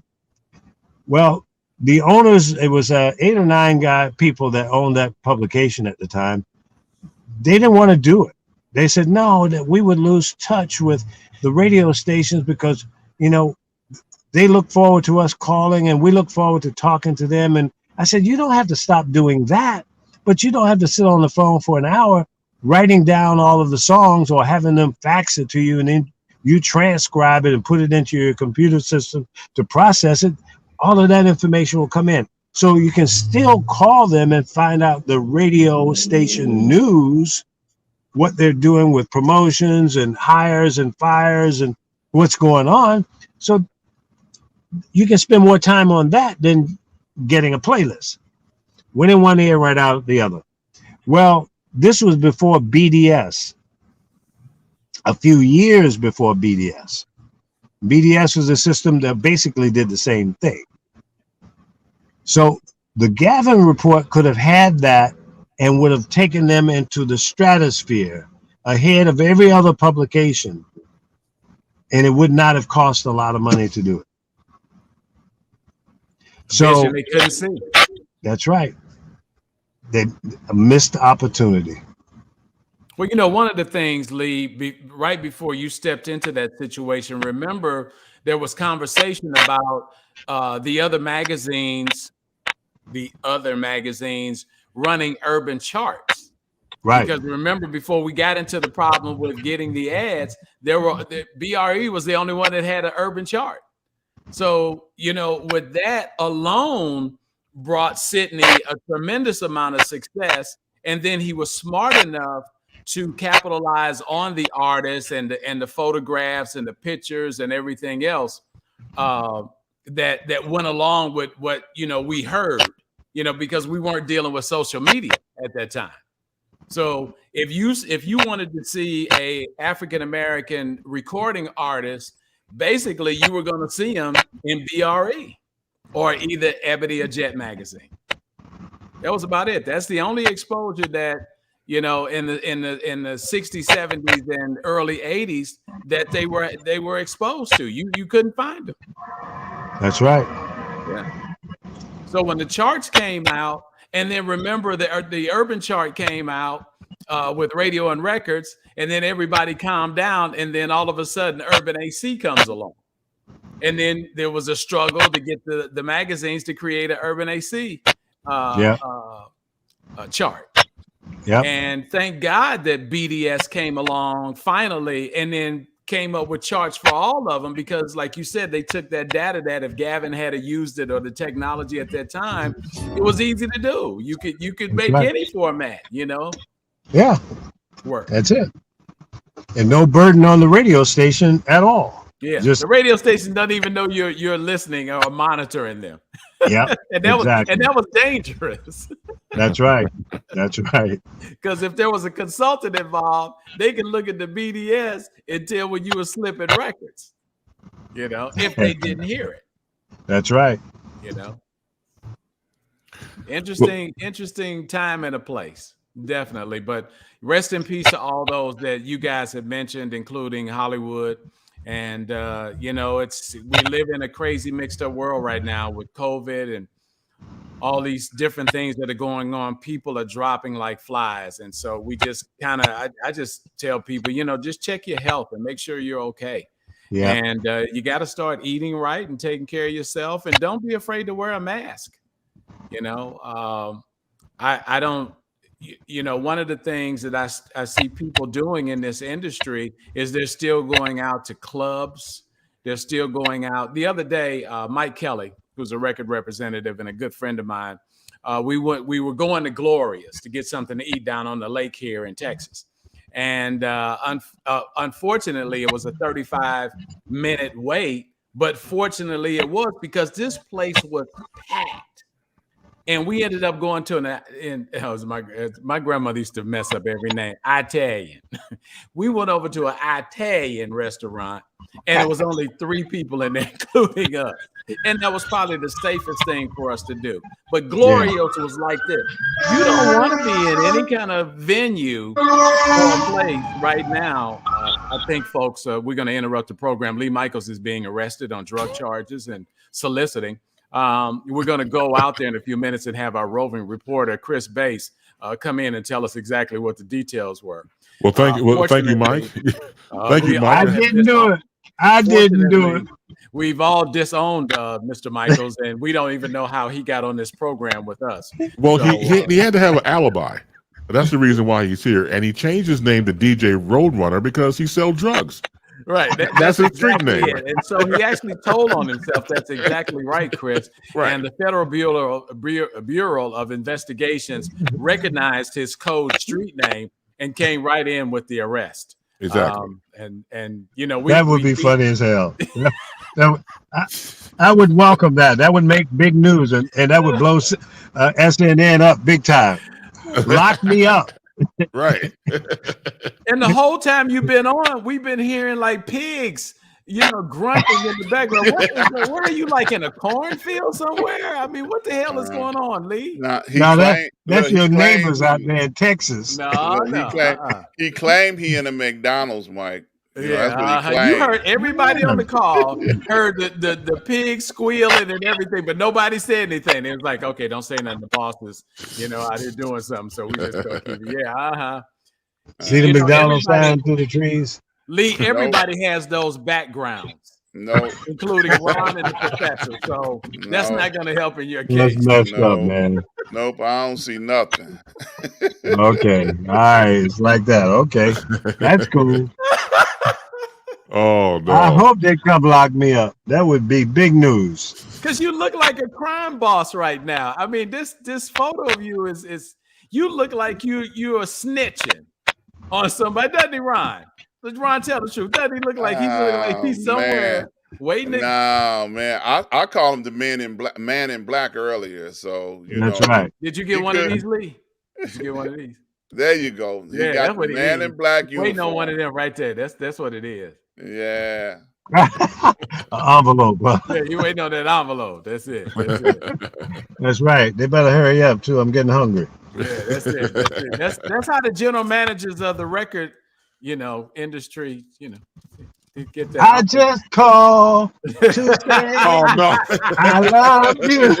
Well, the owners, it was 8 or 9 people that owned that publication at the time. They didn't want to do it. They said, no, that we would lose touch with the radio stations because, they look forward to us calling and we look forward to talking to them. And I said, you don't have to stop doing that, but you don't have to sit on the phone for an hour writing down all of the songs or having them fax it to you, and then you transcribe it and put it into your computer system to process it. All of that information will come in. So you can still call them and find out the radio station news, what they're doing with promotions and hires and fires and what's going on. So you can spend more time on that than getting a playlist. Went in one ear, right out the other. Well, this was before BDS, a few years before BDS. BDS was a system that basically did the same thing. So the Gavin report could have had that and would have taken them into the stratosphere ahead of every other publication. And it would not have cost a lot of money to do it. So they couldn't see. That's right. They missed the opportunity. Well, one of the things, Lee, right before you stepped into that situation, remember there was conversation about the other magazines running urban charts. Right. Because remember, before we got into the problem with getting the ads, the BRE was the only one that had an urban chart. So, with that alone brought Sidney a tremendous amount of success. And then he was smart enough to capitalize on the artists and the photographs and the pictures and everything else that went along with what, we heard, because we weren't dealing with social media at that time. So if you wanted to see a African-American recording artist, basically you were going to see him in BRE or either Ebony or Jet magazine. That was about it. That's the only exposure that, in the 60s, 70s, and early 80s that they were exposed to. You couldn't find them. That's right. Yeah. So when the charts came out, and then remember the urban chart came out with radio and records, and then everybody calmed down, and then all of a sudden urban AC comes along. And then there was a struggle to get the magazines to create an urban AC chart. Yeah. And thank God that BDS came along finally, and then came up with charts for all of them, because like you said, they took that data that if Gavin had used it or the technology at that time, it was easy to do. You could make any format, Yeah. Work. That's it. And no burden on the radio station at all. Yeah. The radio station doesn't even know you're listening or monitoring them. Yeah. and that was dangerous. That's right. That's right. Because if there was a consultant involved, they can look at the BDS and tell when you were slipping records, if they didn't hear it. That's right. Interesting time and a place, definitely. But rest in peace to all those that you guys have mentioned, including Hollywood. And, we live in a crazy mixed up world right now with COVID and all these different things that are going on. People are dropping like flies. And so we just I just tell people, just check your health and make sure you're okay. Yeah. And you got to start eating right and taking care of yourself. And don't be afraid to wear a mask. I don't. One of the things that I see people doing in this industry is they're still going out to clubs. They're still going out. The other day, Mike Kelly, who's a record representative and a good friend of mine, we were going to Glorious to get something to eat down on the lake here in Texas. And unfortunately, it was a 35-minute wait. But fortunately, it was because this place was packed. And we ended up going to my grandmother used to mess up every name, Italian. We went over to an Italian restaurant, and it was only 3 people in there, including us. And that was probably the safest thing for us to do. But Glorious was like this. You don't want to be in any kind of venue or place right now. I think, folks, we're going to interrupt the program. Lee Michaels is being arrested on drug charges and soliciting. We're going to go out there in a few minutes and have our roving reporter, Chris Bass, come in and tell us exactly what the details were. Well, thank you, Mike. Thank you, Mike. I didn't do it. I didn't do it. We've all disowned Mr. Michaels, and we don't even know how he got on this program with us. Well, so, he had to have an alibi. That's the reason why he's here. And he changed his name to DJ Roadrunner because he sells drugs. Right. That's his street name. It. And so he actually told on himself. That's exactly right, Chris. Right. And the Federal Bureau of Investigations recognized his code street name and came right in with the arrest. Exactly. That would be funny as hell. I would welcome that. That would make big news, and that would blow SNN up big time. Lock me up. Right. And the whole time you've been on, we've been hearing like pigs, grunting in the background. Where are you, like in a cornfield somewhere? I mean, what the hell is going on, Lee? That's your neighbors out there in Texas. He claimed he in a McDonald's, Mike. That's what he claimed. You heard everybody on the call heard the pigs squealing and everything, but nobody said anything. It was like, okay, don't say nothing. The boss is, out here doing something, so we just go keep it. See the McDonald's sign through the trees? Lee, everybody has those backgrounds. No, including Ron and the professor. So that's not going to help in your case. That's messed up, man. Nope, I don't see nothing. Okay, all right, it's like that. Okay, that's cool. Oh no! I hope they come lock me up. That would be big news. Because you look like a crime boss right now. I mean, this photo of you is you look like you're snitching on somebody, doesn't he, Ron? Does Ron tell the truth? Doesn't he look like he's somewhere waiting? No, man. I call him the man in black earlier. So that's right. Did you get one of these, Lee? Did you get one of these? There you go. You got the man in black uniform. Waiting on one of them right there. That's what it is. Yeah. Envelope. Yeah, you waiting on that envelope. That's it. That's right. They better hurry up too. I'm getting hungry. Yeah, that's it. That's how the general managers of the record, industry, Get that. I just call to say Oh no! I love you.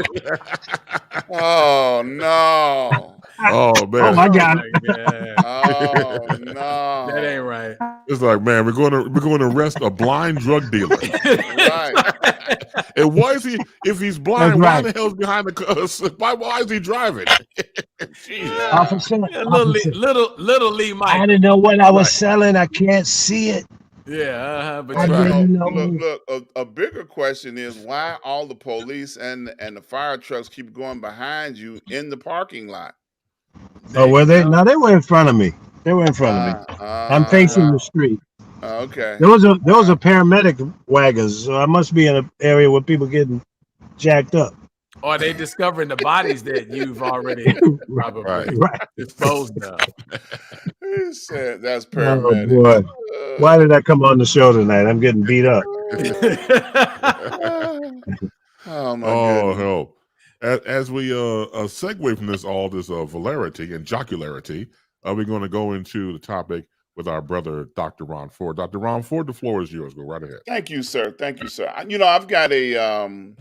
Oh no! Oh man! Oh, I got it. Oh That no! ain't right. It's like, man, we're going to arrest a blind drug dealer. Right. And why is he? If he's blind, That's why right. the hell's behind the? Why is he driving? Jesus. Yeah. Officer, Little Lee I Mike. didn't know what I was Right. selling. I can't see it. Yeah, but I Well, didn't know. look. A bigger question is why all the police and the fire trucks keep going behind you in the parking lot. Oh, were they? No, they were in front of me. They were in front of me. I'm facing Wow. the street. Okay. Those are paramedic wagons, so I must be in an area where people getting jacked up. Or they discovering the bodies that you've already probably Right. disposed of. He said that's Oh paramedic. boy, why did I come on the show tonight? I'm getting beat up. Oh my Oh goodness. hell! As we segue from all this valarity and jocularity, we're going to go into the topic with our brother Dr. Ron Ford. Dr. Ron Ford, the floor is yours. Go right ahead. Thank you, sir. Thank you, sir. You know, I've got a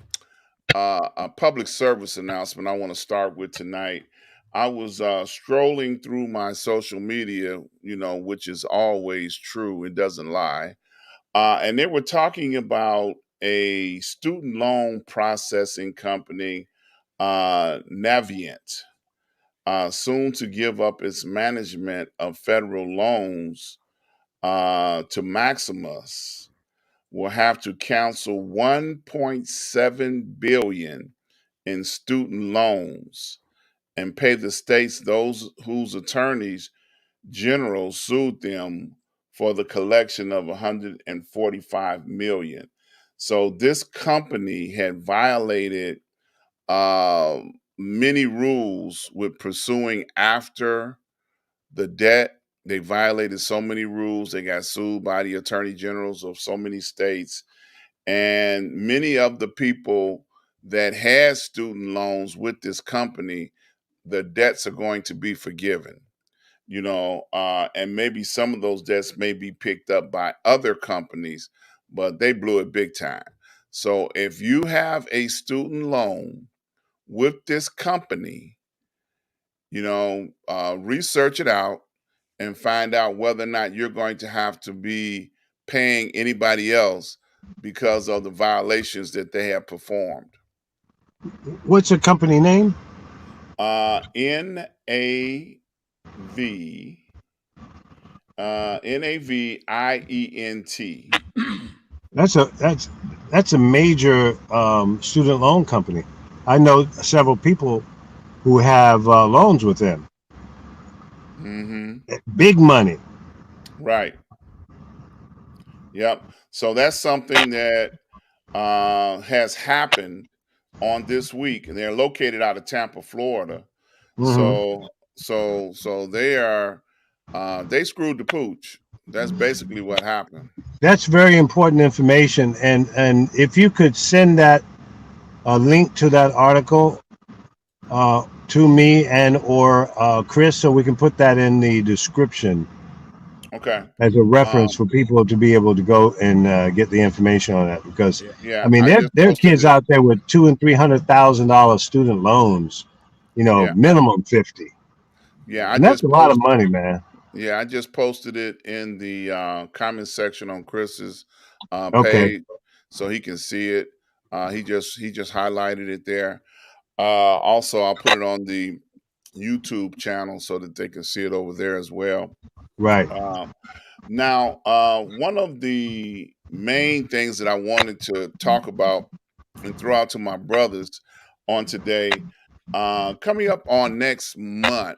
public service announcement I want to start with tonight. I was strolling through my social media, you know, which is always true; it doesn't lie. And they were talking about a student loan processing company, Navient, soon to give up its management of federal loans to Maximus, will have to cancel 1.7 billion in student loans and pay the states those whose attorneys general sued them for the collection of 145 million. So this company had violated uh, many rules with pursuing after the debt. They violated so many rules. They got sued by the attorney generals of so many states. And many of the people that had student loans with this company, the debts are going to be forgiven, you know, and maybe some of those debts may be picked up by other companies, but they blew it big time. So if you have a student loan with this company, you know, research it out and find out whether or not you're going to have to be paying anybody else because of the violations that they have performed. What's the company name? Navient. That's a major student loan company. I know several people who have loans with them. Big money. Right. Yep. So that's something that has happened on this week, and they're located out of Tampa, Florida. Mm-hmm. So they are they screwed the pooch. That's basically what happened. That's very important information, and if you could send that link to that article to me and or Chris, so we can put that in the description. Okay. As a reference for people to be able to go and get the information on that, because yeah, I mean there are kids out there with $200,000 and $300,000 student loans, you know, minimum 50. Yeah, and that's a lot of money, man. Yeah, I just posted it in the comment section on Chris's Okay. page, so he can see it. He just highlighted it there. Also, I'll put it on the YouTube channel so that they can see it over there as well. Right. Now, one of the main things that I wanted to talk about and throw out to my brothers on today, coming up on next month,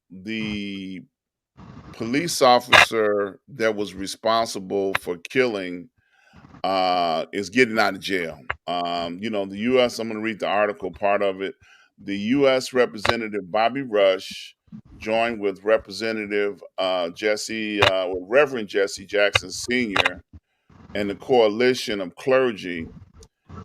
the police officer that was responsible for killing is getting out of jail. You know, the U.S., I'm going to read the article part of it. The U.S. Representative Bobby Rush joined with Representative Reverend Jesse Jackson Sr. and the coalition of clergy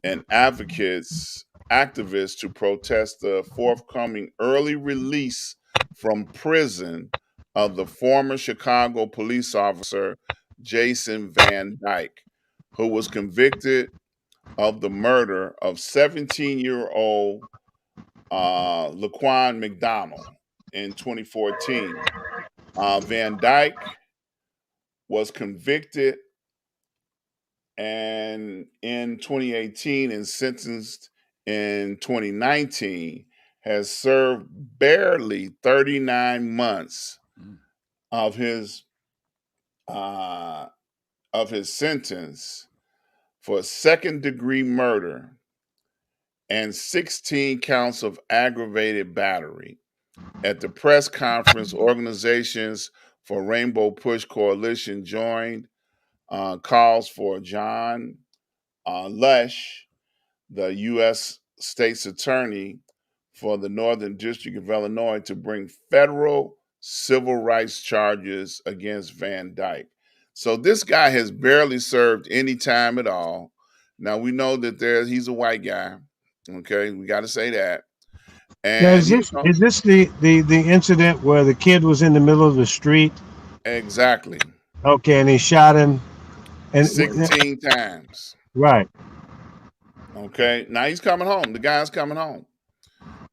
and activists to protest the forthcoming early release from prison of the former Chicago police officer Jason Van Dyke, who was convicted of the murder of 17-year-old Laquan McDonald in 2014. Van Dyke was convicted and in 2018 and sentenced in 2019, has served barely 39 months of his sentence for second-degree murder and 16 counts of aggravated battery. At the press conference, organizations for Rainbow Push Coalition joined calls for John Lush, the U.S. State's Attorney for the Northern District of Illinois, to bring federal civil rights charges against Van Dyke. So this guy has barely served any time at all. Now we know that he's a white guy. Okay, we got to say that. And now, is this the incident where the kid was in the middle of the street? Exactly. Okay, and he shot him and 16 times. Right. Okay. Now he's coming home. The guy's coming home.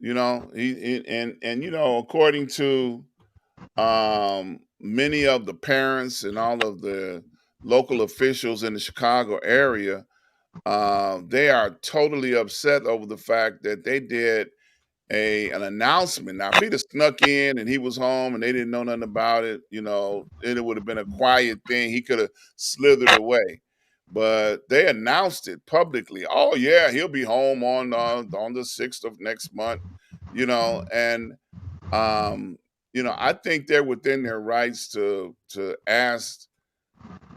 You know, and you know, according to many of the parents and all of the local officials in the Chicago area, they are totally upset over the fact that they did an announcement. Now, if he'd have snuck in and he was home and they didn't know nothing about it, you know, it would have been a quiet thing. He could have slithered away. But they announced it publicly. Oh yeah, he'll be home on the 6th of next month, you know, and you know, I think they're within their rights to ask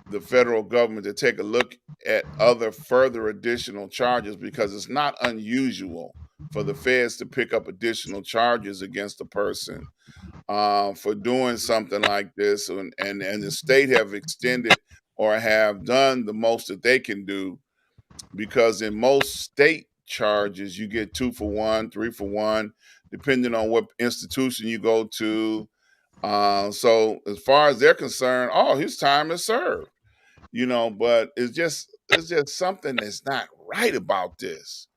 the federal government to take a look at other further additional charges, because it's not unusual for the feds to pick up additional charges against a person for doing something like this, and the state have extended or have done the most that they can do, because in most state charges you get 2 for 1, 3 for 1, depending on what institution you go to. So as far as they're concerned, oh, his time is served, you know. But it's just something that's not right about this.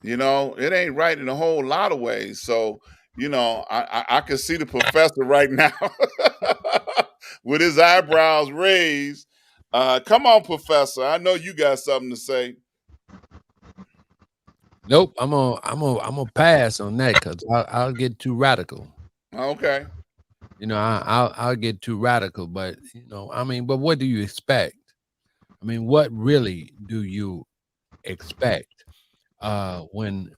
You know, it ain't right in a whole lot of ways. So, you know, I can see the professor right now with his eyebrows raised. Come on, Professor. I know you got something to say. Nope, I'm gonna pass on that because I'll get too radical. Okay. You know, I'll get too radical, but you know, I mean, but what do you expect? I mean, what really do you expect when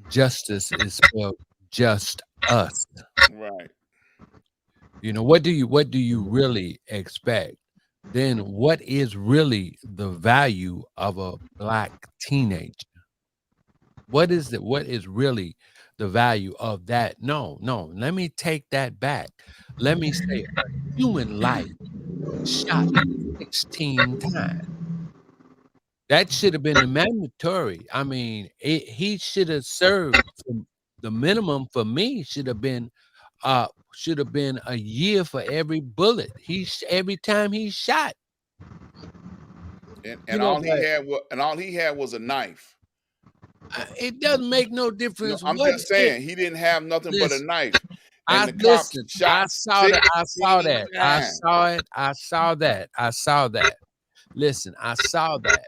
justice is spelled just us? Right. You know, what do you really expect? Then what is really the value of a black teenager? What is really the value of that? No, let me take that back. Let me say a human life shot 16 times. That should have been a mandatory. I mean, he should have served. The minimum for me should have been a year for every bullet. Every time he shot. And all he had was a knife. It doesn't make no difference. No, I'm just saying he didn't have nothing but a knife. And the cops shot. I saw that. Listen, I saw that.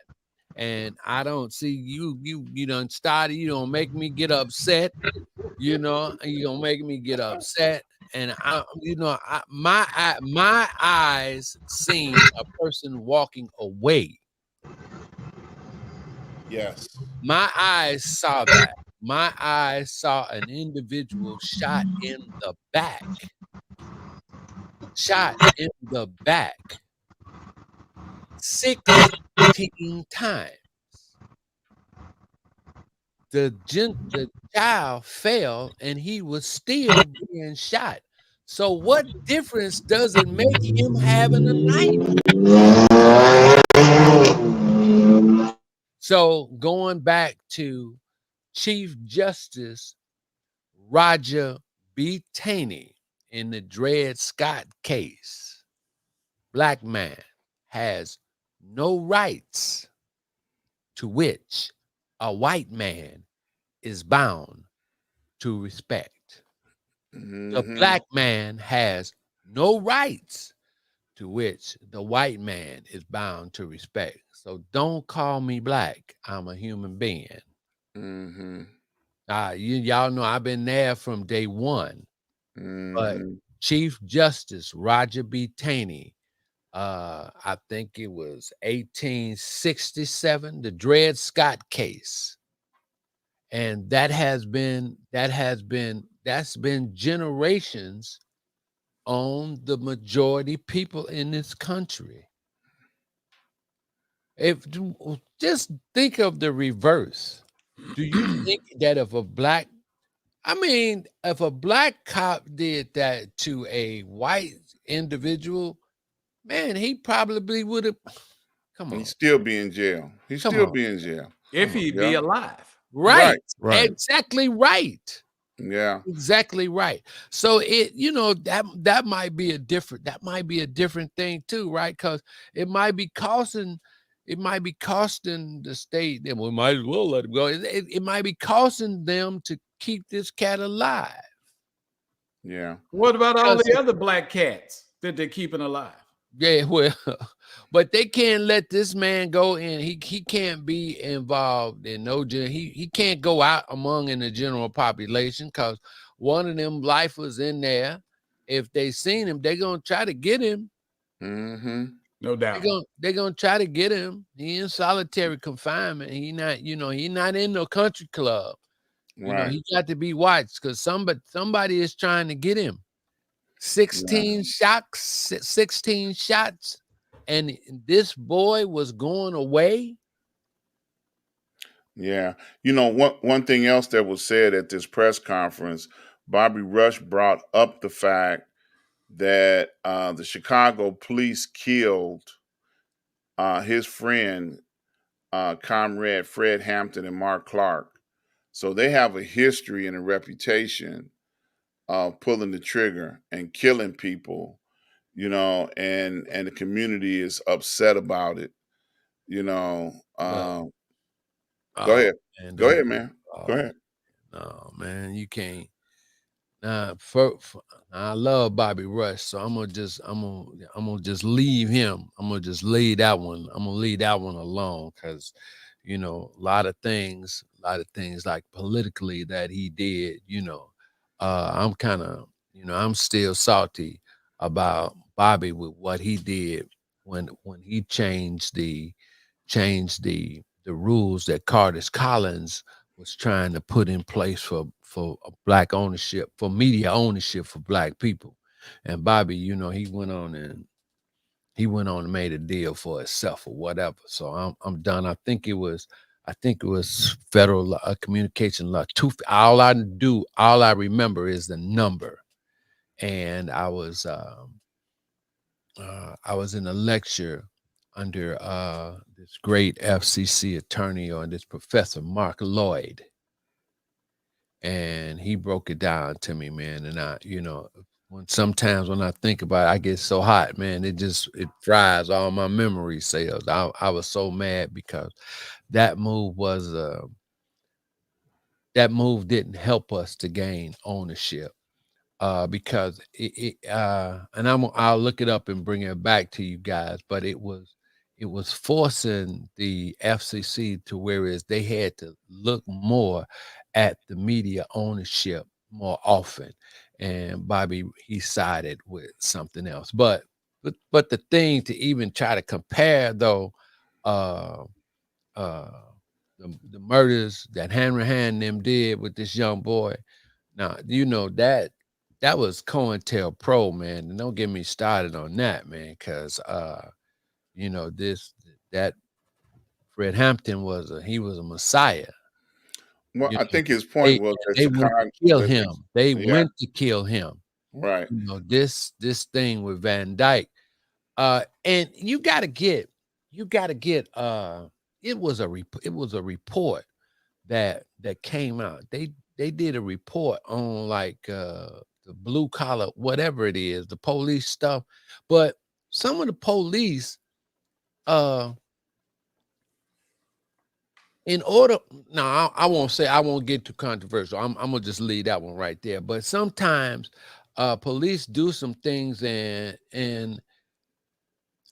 And I don't see you done started. You don't make me get upset. You know, you don't make me get upset. And my eyes seen a person walking away. Yes. My eyes saw that. My eyes saw an individual shot in the back. Shot in the back 16 times. The child fell and he was still being shot. So what difference does it make him having a knife? So going back to Chief Justice Roger B. Taney in the Dred Scott case, black man has no rights to which a white man is bound to respect. The black man has no rights to which the white man is bound to respect. So don't call me black. I'm a human being. Y'all know I've been there from day one. But Chief Justice Roger B. Taney, I think it was 1867, the Dred Scott case. And that's been generations on the majority people in this country. Just think of the reverse. Do you think that if a black cop did that to a white individual, man, he probably would have. Come on, he'd still be in jail. He'd still be in jail if he'd be alive. Right. Exactly right. Yeah. Exactly right. So that might be a different thing too, right? Because it might be costing the state. Then we might as well let him go. It might be costing them to keep this cat alive. Yeah. What about all the other black cats that they're keeping alive? Yeah, well, but they can't let this man go in. He can't be involved in he can't go out among in the general population because one of them lifers in there, if they seen him, they're gonna try to get him. No doubt. They're gonna try to get him. He in solitary confinement. He not in no country club. He got to be watched because somebody is trying to get him. 16 shots, and this boy was going away. Yeah. One thing else that was said at this press conference, Bobby Rush brought up the fact that the Chicago police killed his friend, comrade Fred Hampton and Mark Clark. So they have a history and a reputation of pulling the trigger and killing people, and the community is upset about it. Go ahead. Go ahead, man. Go ahead. No, man, you can't. I love Bobby Rush, so I'm gonna just leave him. I'm gonna just leave that one. I'm gonna leave that one alone because, a lot of things like politically that he did. I'm kind of, I'm still salty about Bobby with what he did when he changed the rules that Curtis Collins was trying to put in place for black ownership, for media ownership for black people. And Bobby, he went on and made a deal for himself or whatever. So I'm done. I think it was federal communication law. All I remember is the number. And I was in a lecture under this great FCC attorney, or this professor, Mark Lloyd. And he broke it down to me, man. And sometimes when I think about it, I get so hot, man. It fries all my memory cells. I was so mad because that move didn't help us to gain ownership. Because and I'll look it up and bring it back to you guys, but it was forcing the FCC to whereas they had to look more at the media ownership more often. And Bobby, he sided with something else. But the thing to even try to compare though, the murders that Henry and them did with this young boy. Now, that was COINTELPRO, man. And don't get me started on that, man, because that Fred Hampton was a messiah. Well, I think his point was that they went to kill him. They went to kill him. Right. This thing with Van Dyke. And you gotta get it was a report that came out. They did a report on like the blue collar, whatever it is, the police stuff. But some of the police in order, now I won't get too controversial. I'm gonna just leave that one right there. But sometimes police do some things and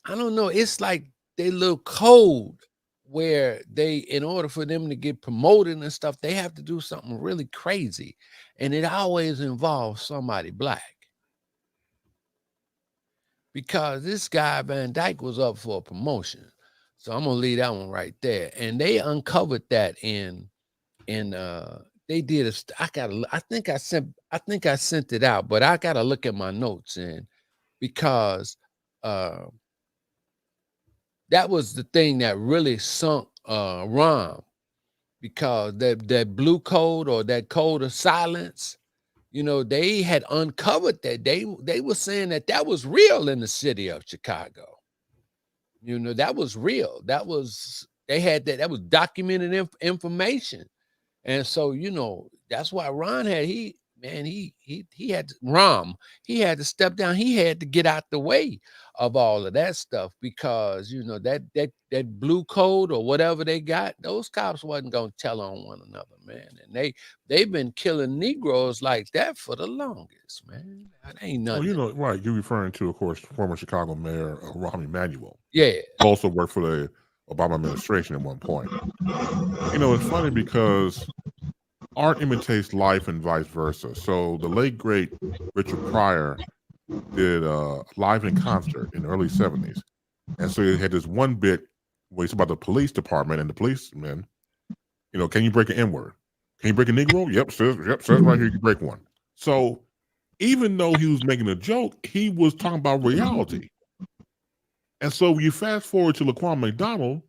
I don't know, it's like they little code where they, in order for them to get promoted and stuff, they have to do something really crazy. And it always involves somebody black. Because this guy Van Dyke was up for a promotion. So I'm gonna leave that one right there. And they uncovered that in they did I think I sent it out, but I gotta look at my notes and because that was the thing that really sunk Ron, because that blue code or that code of silence, you know, they had uncovered that. They were saying that was real in the city of Chicago. You know, that was real. That was, they had that was documented information. And so, you know, that's why Ron had, he had to step down. He had to get out the way of all of that stuff because, you know, that blue code or whatever they got, those cops wasn't going to tell on one another, man. And they've been killing Negroes like that for the longest, man. That ain't nothing. Well, you know, right. You're referring to, of course, former Chicago Mayor Rahm Emanuel. Yeah. Also worked for the Obama administration at one point. You know, it's funny because art imitates life and vice versa. So the late, great Richard Pryor did live in concert in the early 70s. And so he had this one bit where it's about the police department and the policemen. You know, can you break an N-word? Can you break a Negro? Yep, says right here you can break one. So even though he was making a joke, he was talking about reality. And so you fast forward to Laquan McDonald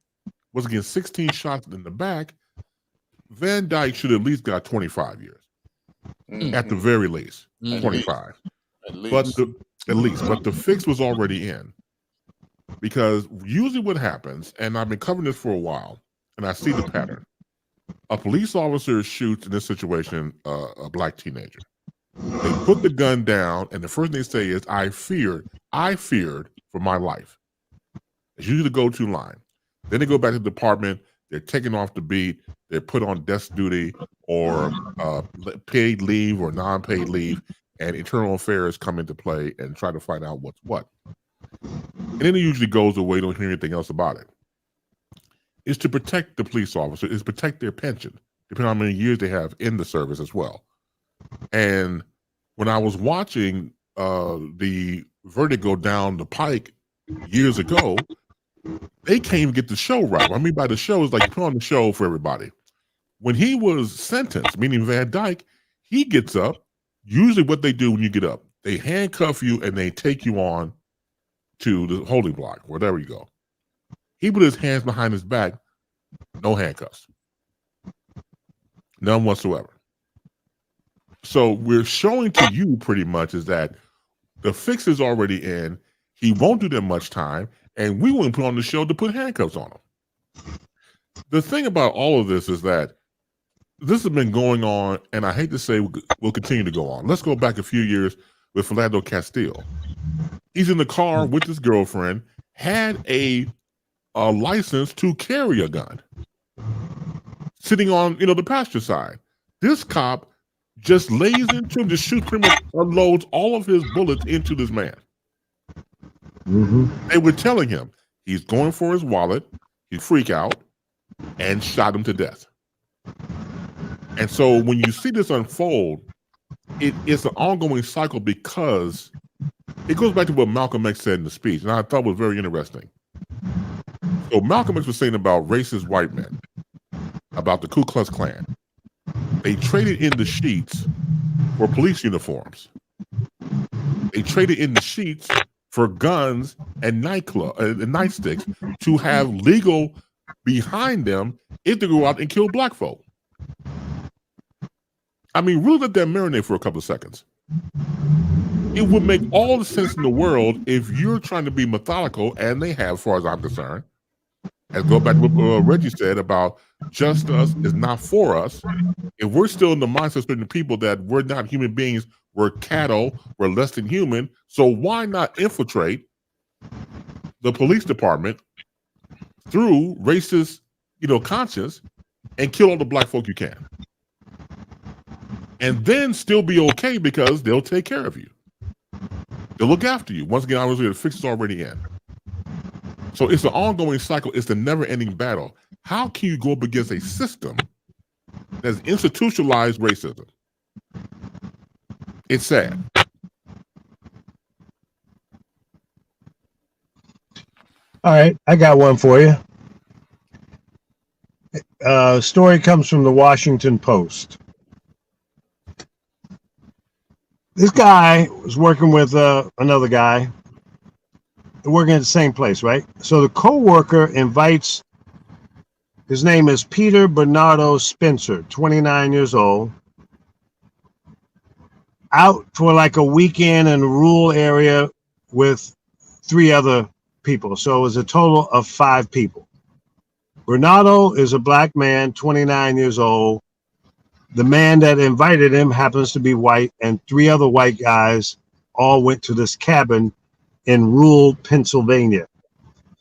was getting 16 shots in the back. Van Dyke should have at least got 25 years. Mm-hmm. At the very least, 25. At least. But the fix was already in. Because usually what happens, and I've been covering this for a while, and I see the pattern. A police officer shoots, in this situation, a black teenager. They put the gun down, and the first thing they say is, I feared for my life. It's usually the go-to line. Then they go back to the department, they're taken off the beat, they're put on desk duty or paid leave or non-paid leave, and internal affairs come into play and try to find out what's what. And then it usually goes away, don't hear anything else about it. It's to protect the police officer, it's protect their pension, depending on how many years they have in the service as well. And when I was watching the verdict go down the pike years ago, they can't even get the show right. What I mean by the show is like you put on the show for everybody. When he was sentenced, meaning Van Dyke, he gets up. Usually what they do when you get up, they handcuff you and they take you on to the holding block, wherever you go. He put his hands behind his back, no handcuffs. None whatsoever. So we're showing to you pretty much is that the fix is already in. He won't do that much time, and we wouldn't put on the show to put handcuffs on him. The thing about all of this is that this has been going on, and I hate to say will continue to go on. Let's go back a few years with Philando Castile. He's in the car with his girlfriend, had a license to carry a gun, sitting on the passenger side. This cop just lays into him, just shoots, pretty much unloads all of his bullets into this man. Mm-hmm. They were telling him he's going for his wallet, he freak out, and shot him to death. And so when you see this unfold, it's an ongoing cycle because it goes back to what Malcolm X said in the speech, and I thought was very interesting. So Malcolm X was saying about racist white men, about the Ku Klux Klan. They traded in the sheets for police uniforms. They traded in the sheets for guns and nightsticks to have legal behind them if they go out and kill black folk. I mean, really let that marinate for a couple of seconds. It would make all the sense in the world if you're trying to be methodical, and they have, as far as I'm concerned. And go back to what Reggie said about just us is not for us. If we're still in the mindset of certain people that we're not human beings, we're cattle, we're less than human, so why not infiltrate the police department through racist, conscience and kill all the black folk you can. And then still be okay because they'll take care of you. They'll look after you. Once again, obviously, the fix is already in. So it's an ongoing cycle. It's a never-ending battle. How can you go up against a system that's institutionalized racism? It's sad. All right, I got one for you. Story comes from the Washington Post. This guy was working with another guy. They're working at the same place, right? So the co-worker invites, his name is Peter Bernardo Spencer, 29 years old, out for like a weekend in a rural area with 3 other people. So it was a total of 5 people. Bernardo is a black man, 29 years old. The man that invited him happens to be white, and 3 other white guys all went to this cabin in rural Pennsylvania.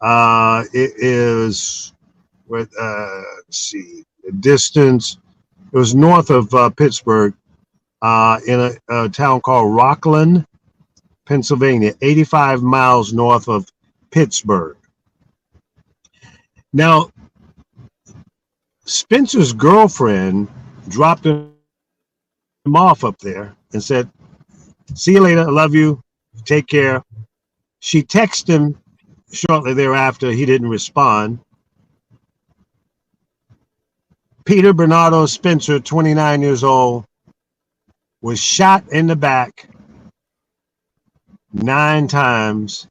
It is, let's see, the distance. It was north of Pittsburgh, in a town called Rockland, Pennsylvania, 85 miles north of Pittsburgh. Now, Spencer's girlfriend dropped him off up there and said, "See you later. I love you. Take care." She texted him shortly thereafter. He didn't respond. Peter Bernardo Spencer, 29 years old, was shot in the back 9 times.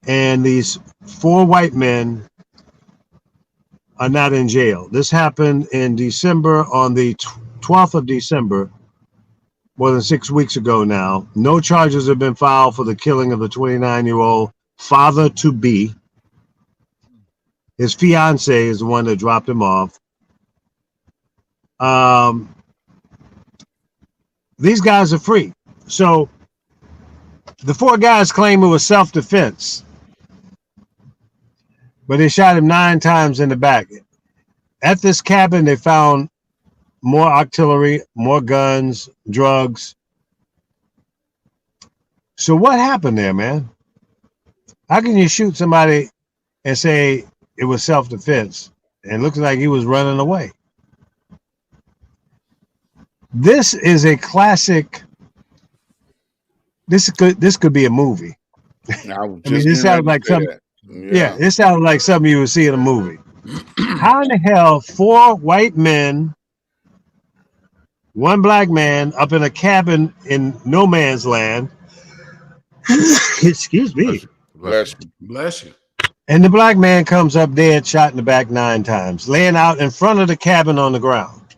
And these 4 white men are not in jail. This happened in December, on the 12th of December, more than 6 weeks ago now. No charges have been filed for the killing of the 29-year-old father-to-be. His fiance is the one that dropped him off. These guys are free. So the 4 guys claim it was self-defense, but they shot him 9 times in the back. At this cabin, they found more artillery, more guns, drugs. So what happened there, man? How can you shoot somebody and say it was self-defense? And it looks like he was running away. This is a classic. This could be a movie. I mean, this sounds like something. Yeah, it sounds like something you would see in a movie. How in the hell 4 white men, 1 black man up in a cabin in no man's land? Excuse me. Bless you. And the black man comes up dead, shot in the back 9 times, laying out in front of the cabin on the ground.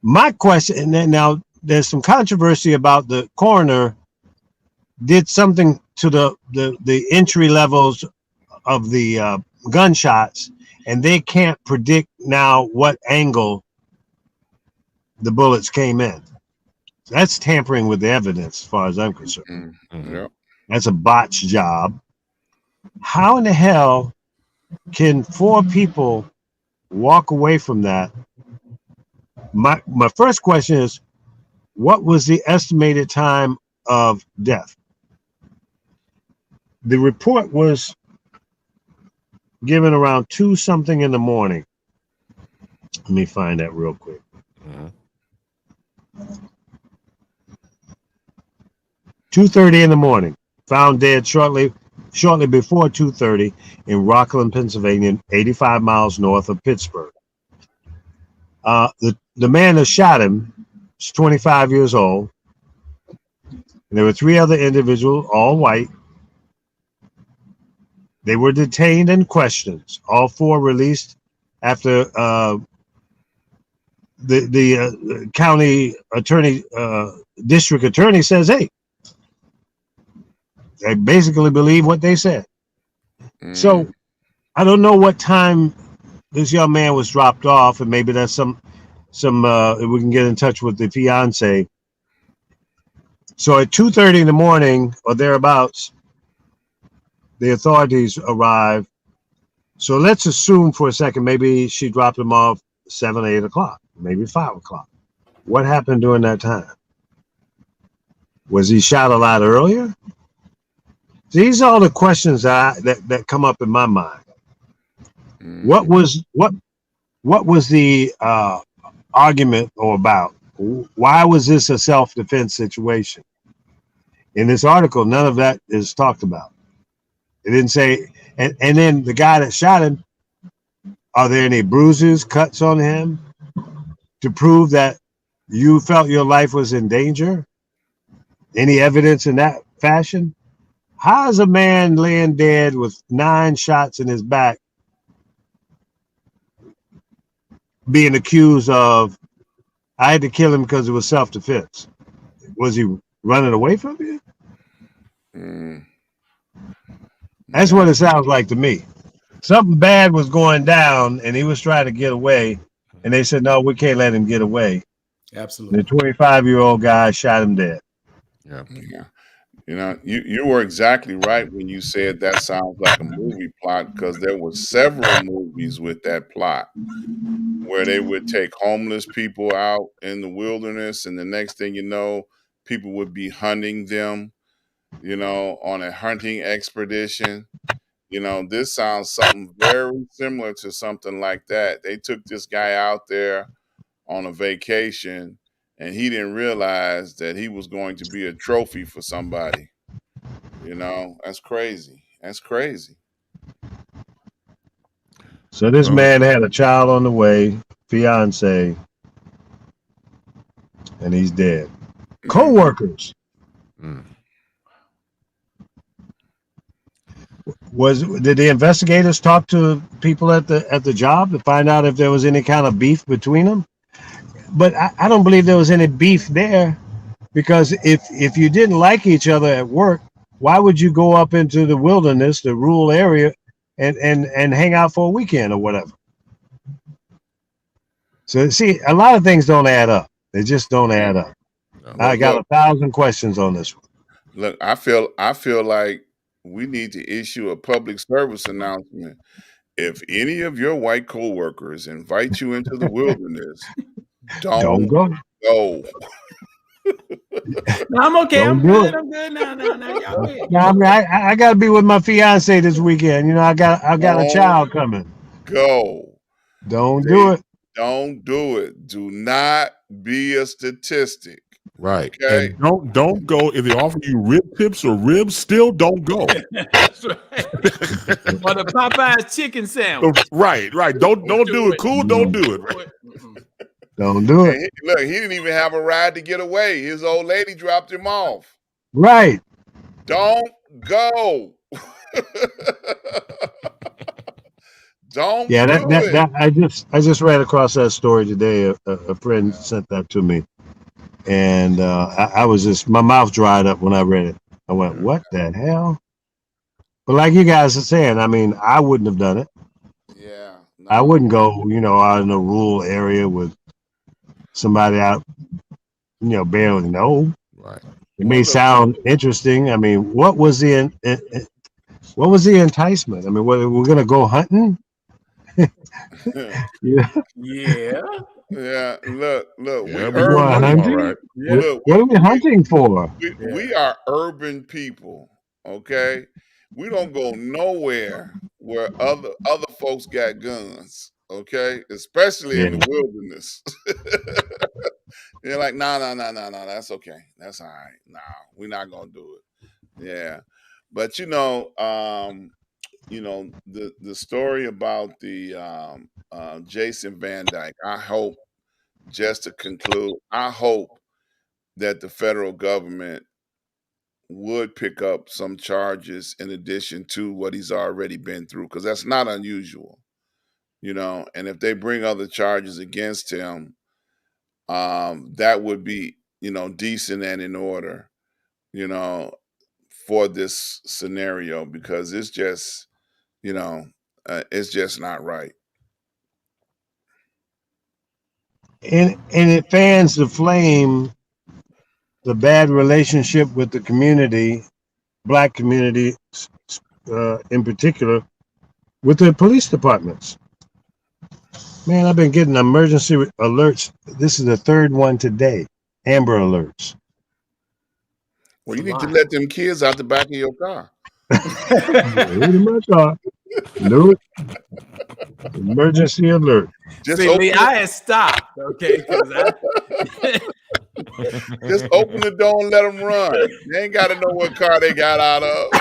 My question, and now there's some controversy about the coroner did something to the entry levels of the gunshots, and they can't predict now what angle the bullets came in. That's tampering with the evidence, as far as I'm concerned. Mm-hmm. Yep. That's a botch job. How in the hell can 4 people walk away from that? My first question is, what was the estimated time of death? The report was given around 2-something in the morning. Let me find that real quick. 2:30 in the morning. Found dead shortly before 2:30 in Rockland, Pennsylvania, 85 miles north of Pittsburgh. The man that shot him is 25 years old. And there were 3 other individuals, all white. They were detained and questioned. All 4 released after the county attorney, district attorney says, hey, they basically believe what they said. So I don't know what time this young man was dropped off, and maybe that's some we can get in touch with the fiance. So at 2:30 in the morning or thereabouts, the authorities arrive. So let's assume for a second, maybe she dropped him off 7 or 8 o'clock, maybe 5 o'clock. What happened during that time? Was he shot a lot earlier? These are all the questions that come up in my mind. Mm-hmm. What was the argument or about? Why was this a self-defense situation? In this article, none of that is talked about. It didn't say, and then the guy that shot him, are there any bruises, cuts on him to prove that you felt your life was in danger? Any evidence in that fashion? How is a man laying dead with 9 shots in his back being accused of, I had to kill him because it was self-defense? Was he running away from you? That's what it sounds like to me. Something bad was going down and he was trying to get away, and they said, no, we can't let him get away. Absolutely. The 25-year-old guy shot him dead. Yeah. You know, you were exactly right when you said that sounds like a movie plot, because there were several movies with that plot where they would take homeless people out in the wilderness, and the next thing you know, people would be hunting them, you know, on a hunting expedition. You know, this sounds something very similar to something like that. They took this guy out there on a vacation, and he didn't realize that he was going to be a trophy for somebody. You know, that's crazy. That's crazy. So this man had a child on the way, fiance, and he's dead. Co-workers. Did the investigators talk to people at the job to find out if there was any kind of beef between them? But I don't believe there was any beef there, because if you didn't like each other at work, why would you go up into the wilderness, the rural area, and hang out for a weekend or whatever? So see, a lot of things don't add up. They just don't add up. I got 1,000 questions on this one. Look, I feel like we need to issue a public service announcement. If any of your white coworkers invite you into the wilderness, don't go. No, I'm okay. I'm good. I'm good. No. Y'all wait. No, I mean, I got to be with my fiance this weekend. You know, I got a child coming. Go. Don't do it. Don't do it. Do not be a statistic. Right. Okay. And don't go if they offer you rib tips or ribs. Still don't go. That's right. Or the Popeye's chicken sandwich. Right. Don't do it. Cool. Don't do it. Right? Don't do it. Look, he didn't even have a ride to get away. His old lady dropped him off. Right. Don't go. Don't. Yeah, that I just ran across that story today. A friend sent that to me, and I was just, my mouth dried up when I read it. I went, "What the hell?" But like you guys are saying, I mean, I wouldn't have done it. Yeah. No. I wouldn't go, out in a rural area with somebody out, barely know. Right. It may sound interesting. I mean, what was the enticement? I mean, we're gonna go hunting? Yeah. Look. Yeah, we're going hunting. Right. Yeah. Look, What are we hunting for? we are urban people. Okay, we don't go nowhere where other folks got guns. Okay, especially in the wilderness. They're like, no, that's okay. That's all right. No, we're not gonna do it. Yeah, but the story about the Jason Van Dyke. I hope, just to conclude, I hope that the federal government would pick up some charges in addition to what he's already been through, because that's not unusual, and if they bring other charges against him, that would be, decent and in order, for this scenario, because it's just, it's just not right. And it fans the flame, the bad relationship with the community, Black community, in particular with the police departments. Man, I've been getting emergency alerts. This is the third one today. Amber alerts. Well, you need to let them kids out the back of your car. Pretty much are. No emergency alert. Just see, Lee, I had stopped, okay? Just open the door and let them run. They ain't got to know what car they got out of.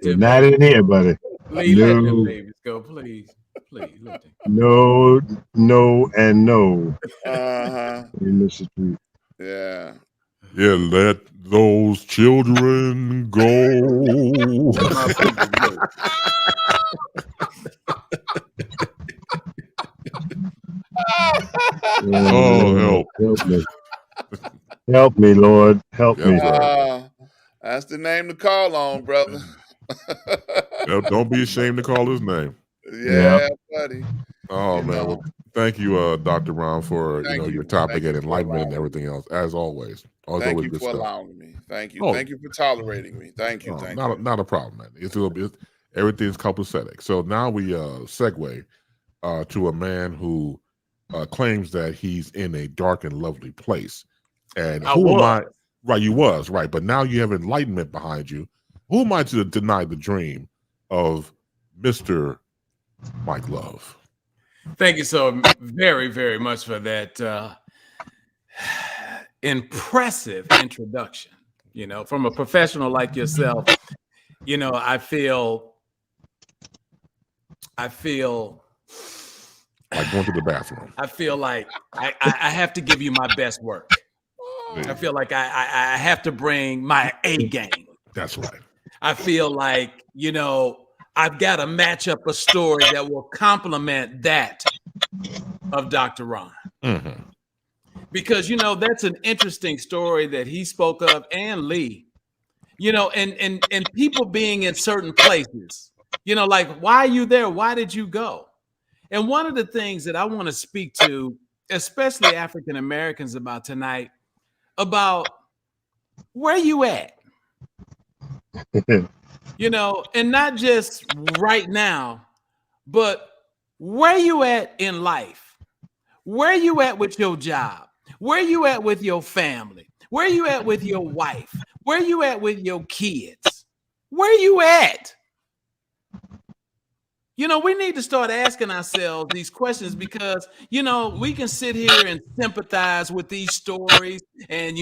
Not in here, buddy. Lee, let them babies go, please. Please. No, and no. Yeah. Yeah, let those children go. Oh, help me. Help me, Lord. Help me. That's the name to call on, brother. Don't be ashamed to call his name. Yeah, buddy. Oh, man. Well, thank you, Dr. Ron, for your topic and enlightenment and everything else, as always. Thank you for allowing me. Thank you. Thank you for tolerating me. Thank you. Not a problem, man. Everything's copacetic. So now we segue to a man who claims that he's in a dark and lovely place. And who am I? Right, you was, right. But now you have enlightenment behind you. Who am I to deny the dream of Mr. Mike Love? Thank you so very, very much for that impressive introduction. From a professional like yourself, I feel like going to the bathroom. I feel like I have to give you my best work. I feel like I have to bring my A game. That's right. I feel like, I've got to match up a story that will complement that of Dr. Ron. Mm-hmm. Because, that's an interesting story that he spoke of, and Lee, and people being in certain places, like, why are you there? Why did you go? And one of the things that I want to speak to, especially African Americans about tonight, about where you at, and not just right now, but where you at in life, where you at with your job, where you at with your family, where you at with your wife, where you at with your kids, where you at? We need to start asking ourselves these questions because, we can sit here and sympathize with these stories and,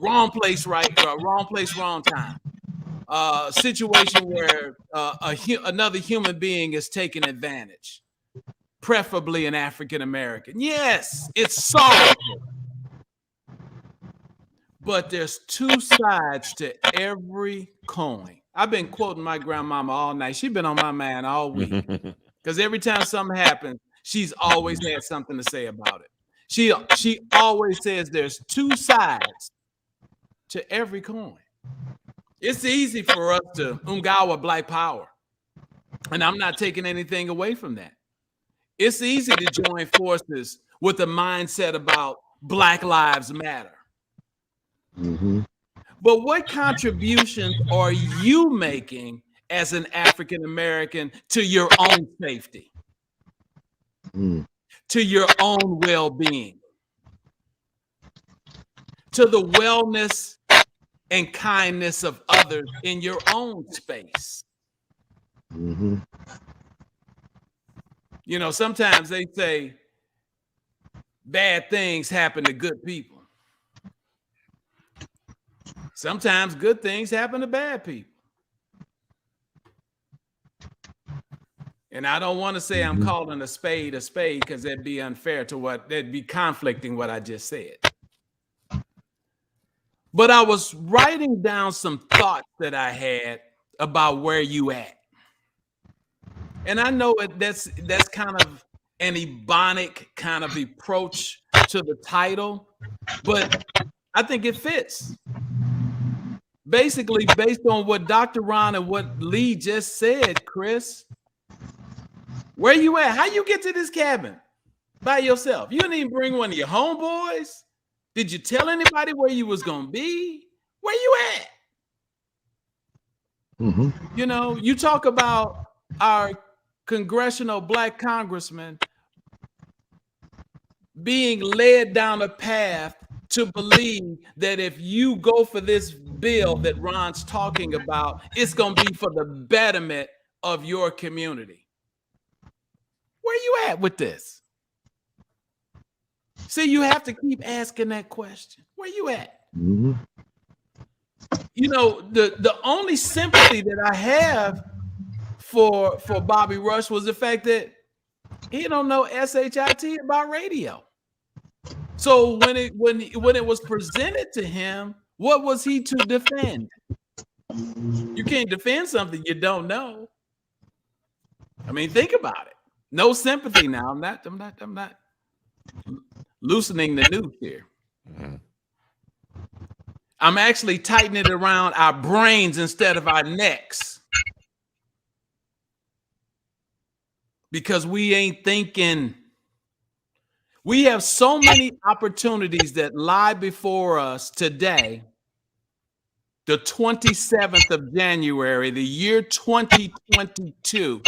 wrong place, wrong time. Situation where another human being is taking advantage, preferably an African American. Yes, it's sorrowful. But there's two sides to every coin. I've been quoting my grandmama all night. She's been on my mind all week. Because every time something happens, she's always had something to say about it. She always says there's two sides to every coin. It's easy for us to ungawa Black Power. And I'm not taking anything away from that. It's easy to join forces with a mindset about Black Lives Matter. Mm-hmm. But what contributions are you making as an African American to your own safety, to your own well-being, to the wellness and kindness of others in your own space? Mm-hmm. Sometimes they say bad things happen to good people. Sometimes good things happen to bad people. And I don't want to say I'm calling a spade because that'd be unfair that'd be conflicting what I just said. But I was writing down some thoughts that I had about where you at. And I know that's kind of an ebonic kind of approach to the title, but I think it fits. Basically, based on what Dr. Ron and what Lee just said, Chris, where you at? How you get to this cabin by yourself? You didn't even bring one of your homeboys Did you tell anybody where you was going to be? Where you at? Mm-hmm. You know, you talk about our congressional black congressman being led down a path to believe that if you go for this bill that Ron's talking about, it's going to be for the betterment of your community. Where you at with this? See, you have to keep asking that question. Where you at? Mm-hmm. You know, the only sympathy that I have for Bobby Rush was the fact that he don't know SHIT about radio. So when it was presented to him, what was he to defend? You can't defend something you don't know. I mean, think about it. No sympathy now. I'm not loosening the noose here. Mhm. I'm actually tightening it around our brains instead of our necks. Because we ain't thinking. We have so many opportunities that lie before us today, the 27th of January, the year 2022,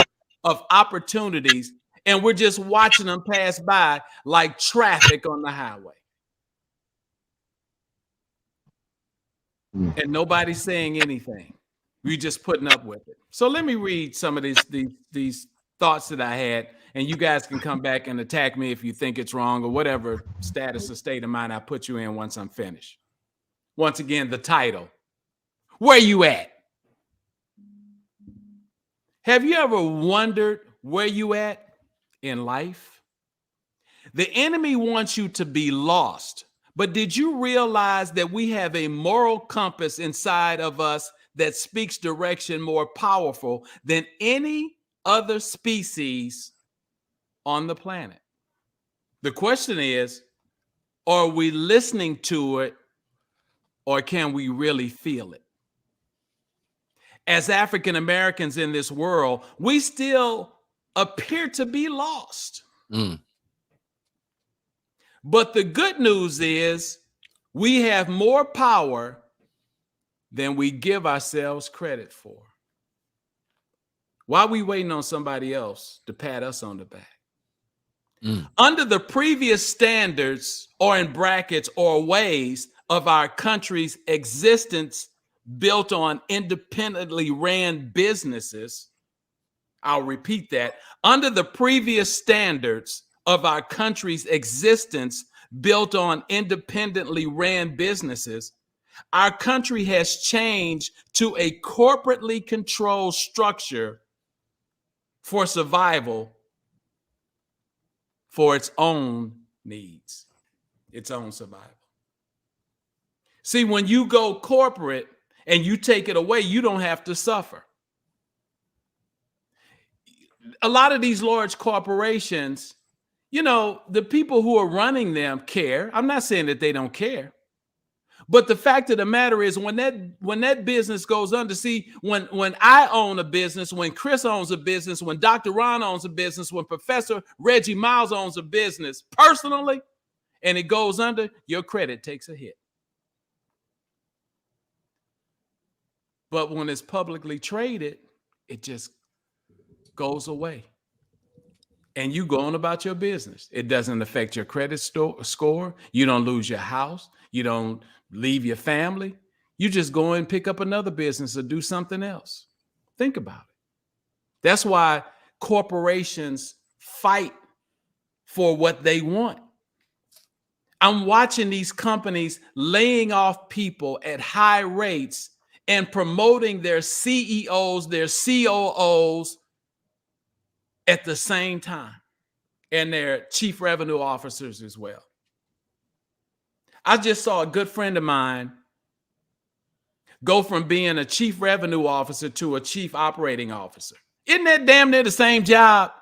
of opportunities, and we're just watching them pass by like traffic on the highway. And nobody's saying anything. We're just putting up with it. So let me read some of these thoughts that I had, and you guys can come back and attack me if you think it's wrong or whatever status or state of mind I put you in once I'm finished. Once again, the title, where you at? Have you ever wondered where you at in life? The enemy wants you to be lost, but did you realize that we have a moral compass inside of us that speaks direction more powerful than any other species on the planet? The question is, are we listening to it, or can we really feel it? As African Americans in this world, we still appear to be lost. But the good news is we have more power than we give ourselves credit for. Why are we waiting on somebody else to pat us on the back? Under the previous standards, or in brackets, or ways of our country's existence built on independently ran businesses, I'll repeat that. Under the previous standards of our country's existence built on independently ran businesses, our country has changed to a corporately controlled structure for survival for its own needs, its own survival. See, when you go corporate and you take it away, you don't have to suffer. A lot of these large corporations, you know, the people who are running them care. I'm not saying that they don't care. But the fact of the matter is, when that business goes under, see, when I own a business, when Chris owns a business, when Dr. Ron owns a business, when Professor Reggie Miles owns a business personally, and it goes under, your credit takes a hit. But when it's publicly traded, it just goes away. And you go on about your business. It doesn't affect your credit score. You don't lose your house. You don't leave your family. You just go and pick up another business or do something else. Think about it. That's why corporations fight for what they want. I'm watching these companies laying off people at high rates and promoting their CEOs, their COOs at the same time, and their chief revenue officers as well. I just saw a good friend of mine go from being a chief revenue officer to a chief operating officer. Isn't that damn near the same job?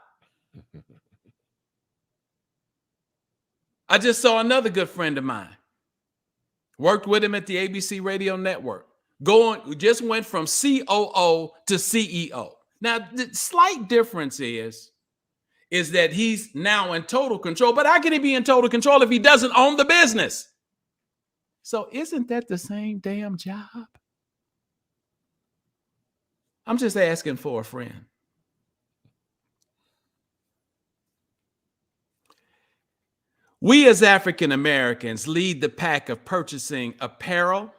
I just saw another good friend of mine, worked with him at the ABC radio network, just went from COO to CEO. Now, the slight difference is that he's now in total control. But how can he be in total control if he doesn't own the business? So isn't that the same damn job? I'm just asking for a friend. We as African Americans lead the pack of purchasing apparel,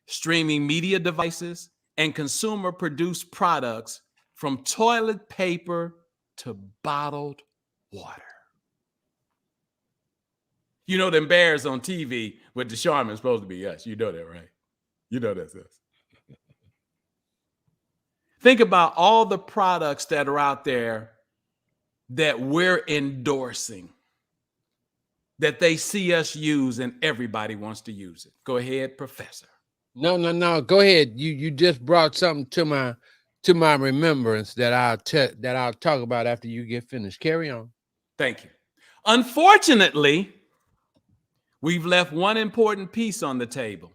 streaming media devices, and consumer produced products from toilet paper to bottled water. You know them bears on TV with the Charmin supposed to be us. You know that, right? You know that's us. Think about all the products that are out there that we're endorsing, that they see us use and everybody wants to use it. Go ahead, Professor. No. Go ahead. You just brought something to my remembrance that I'll talk about after you get finished. Carry on. Thank you. Unfortunately, we've left one important piece on the table.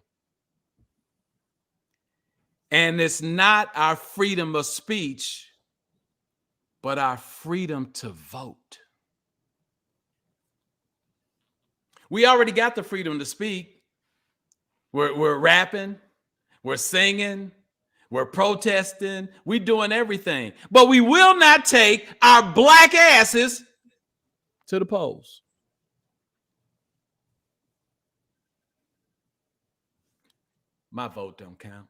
And it's not our freedom of speech, but our freedom to vote. We already got the freedom to speak. We're rapping, we're singing, we're protesting, we're doing everything. But we will not take our black asses to the polls. My vote don't count.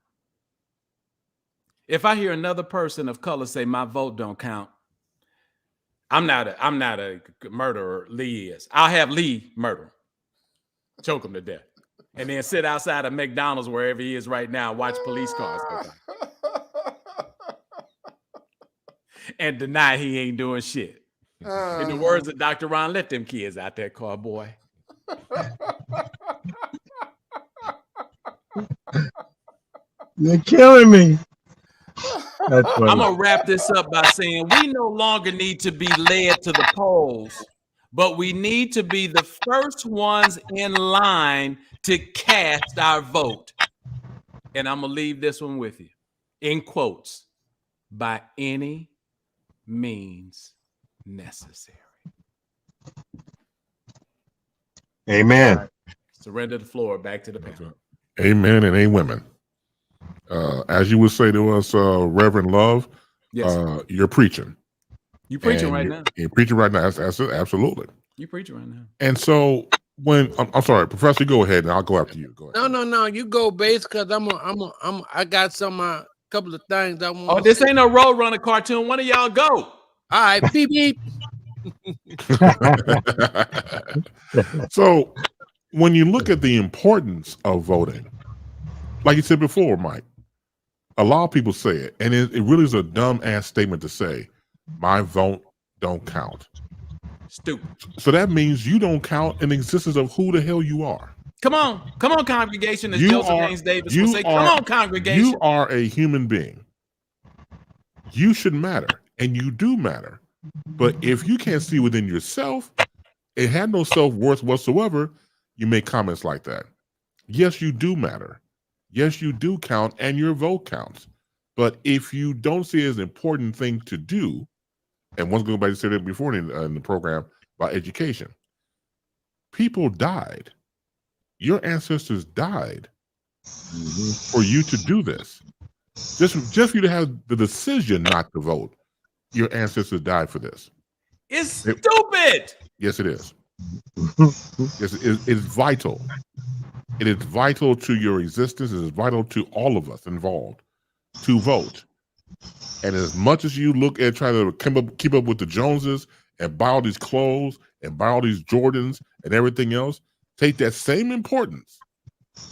If I hear another person of color say my vote don't count, I'm not a murderer. Lee is. I'll have Lee murder him, choke him to death, and then sit outside of McDonald's wherever he is right now, watch police cars go by, and deny he ain't doing shit. In the words of Dr. Ron, let them kids out there, boy. You're killing me. I'm going to wrap this up by saying we no longer need to be led to the polls, but we need to be the first ones in line to cast our vote. And I'm going to leave this one with you, in quotes, by any means necessary. Amen. Surrender the floor back to the panel. Amen and amen. As you would say to us, Reverend Love, yes, you're preaching. You're preaching right now. You're preaching right now. That's absolutely. You're preaching right now. And so when I'm sorry, Professor, go ahead, and I'll go after you. Go ahead. No. You go, base, because I got some couple of things I want. Oh, this ain't no Road Runner cartoon. One of y'all go. All right, beep beep. So when you look at the importance of voting, like you said before, Mike, a lot of people say it, and it really is a dumb ass statement to say, my vote don't count. Stupid. So that means you don't count in the existence of who the hell you are. Come on, congregation, as Joseph Haynes Davis would say. Come on, congregation. You are a human being. You should matter, and you do matter. But if you can't see within yourself, it had no self-worth whatsoever, you make comments like that. Yes, you do matter. Yes, you do count, and your vote counts. But if you don't see it as an important thing to do, and once ago, somebody said it before in the program about education, people died. Your ancestors died for you to do this. Just for you to have the decision not to vote, your ancestors died for this. It's stupid. Yes, it is. Yes, it's vital. It is vital to your existence. It is vital to all of us involved to vote. And as much as you look at trying to keep up with the Joneses and buy all these clothes and buy all these Jordans and everything else, take that same importance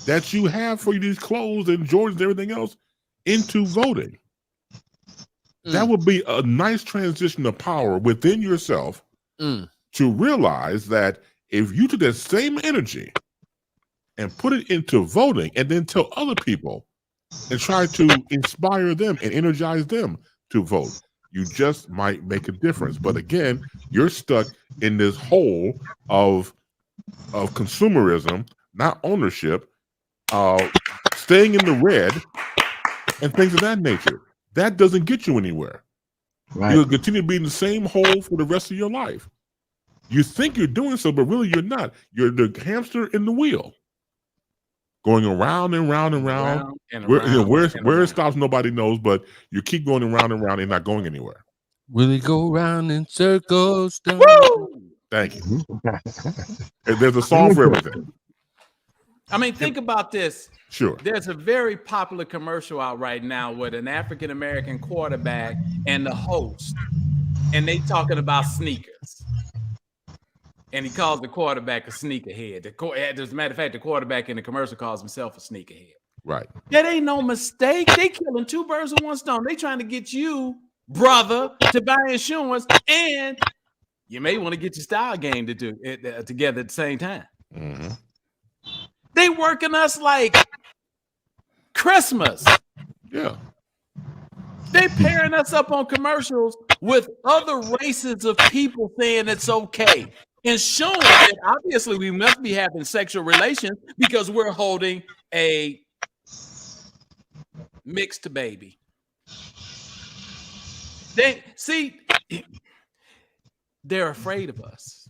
that you have for these clothes and Jordans and everything else into voting. That would be a nice transition of power within yourself to realize that if you took that same energy and put it into voting and then tell other people and try to inspire them and energize them to vote, you just might make a difference. But again, you're stuck in this hole of consumerism, not ownership, staying in the red and things of that nature. That doesn't get you anywhere. Right. You'll continue to be in the same hole for the rest of your life. You think you're doing so, but really you're not. You're the hamster in the wheel. going around and round and round. Where it stops, nobody knows, but you keep going around and round and not going anywhere. Will it go round in circles? Thank you. There's a song for everything. I mean, think about this. Sure. There's a very popular commercial out right now with an African-American quarterback and the host, and they talking about sneakers. And he calls the quarterback a sneakerhead. As a matter of fact, the quarterback in the commercial calls himself a sneakerhead. Right. That ain't no mistake. They killing two birds with one stone. They trying to get you, brother, to buy insurance, and you may want to get your style game to do it together at the same time. Mm-hmm. They working us like Christmas. Yeah. They pairing us up on commercials with other races of people saying it's okay and showing that obviously we must be having sexual relations because we're holding a mixed baby. They're afraid of us.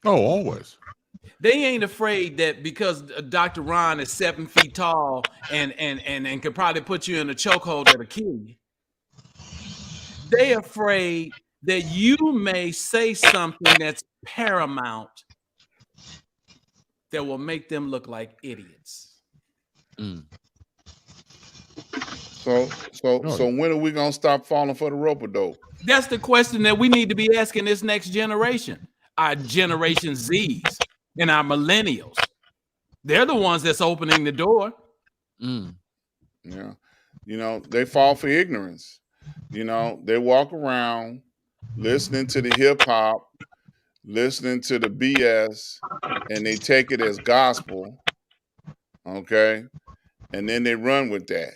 Oh, always. They ain't afraid that because Dr. Ron is 7 feet tall and could probably put you in a chokehold that'll kill you. They afraid that you may say something that's paramount that will make them look like idiots. Mm. So when are we gonna stop falling for the rope-a-dope? That's the question that we need to be asking this next generation, our Generation Zs and our millennials. They're the ones that's opening the door. Mm. Yeah, they fall for ignorance. They walk around listening to the hip hop, listening to the BS, and they take it as gospel. Okay, and then they run with that.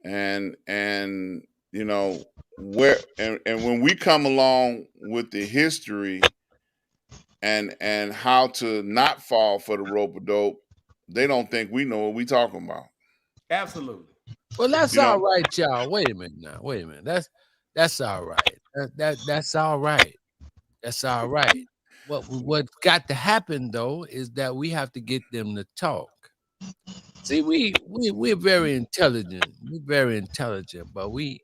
And where and when we come along with the history and how to not fall for the rope-a-dope, they don't think we know what we talking about. Absolutely. Well, that's all right, y'all. Wait a minute now. Wait a minute. That's all right. That's all right. That's all right. What's got to happen though is that we have to get them to talk. See, we're very intelligent. We're very intelligent, but we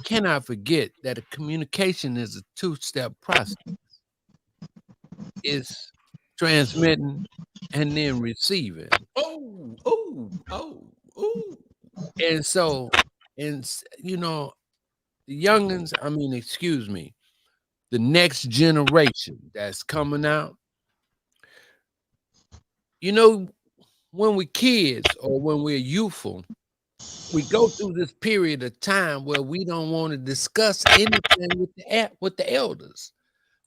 cannot forget that a communication is a two-step process. It's transmitting and then receiving. Oh. And so, the youngins, the next generation that's coming out, when we're kids or when we're youthful, we go through this period of time where we don't want to discuss anything with the elders.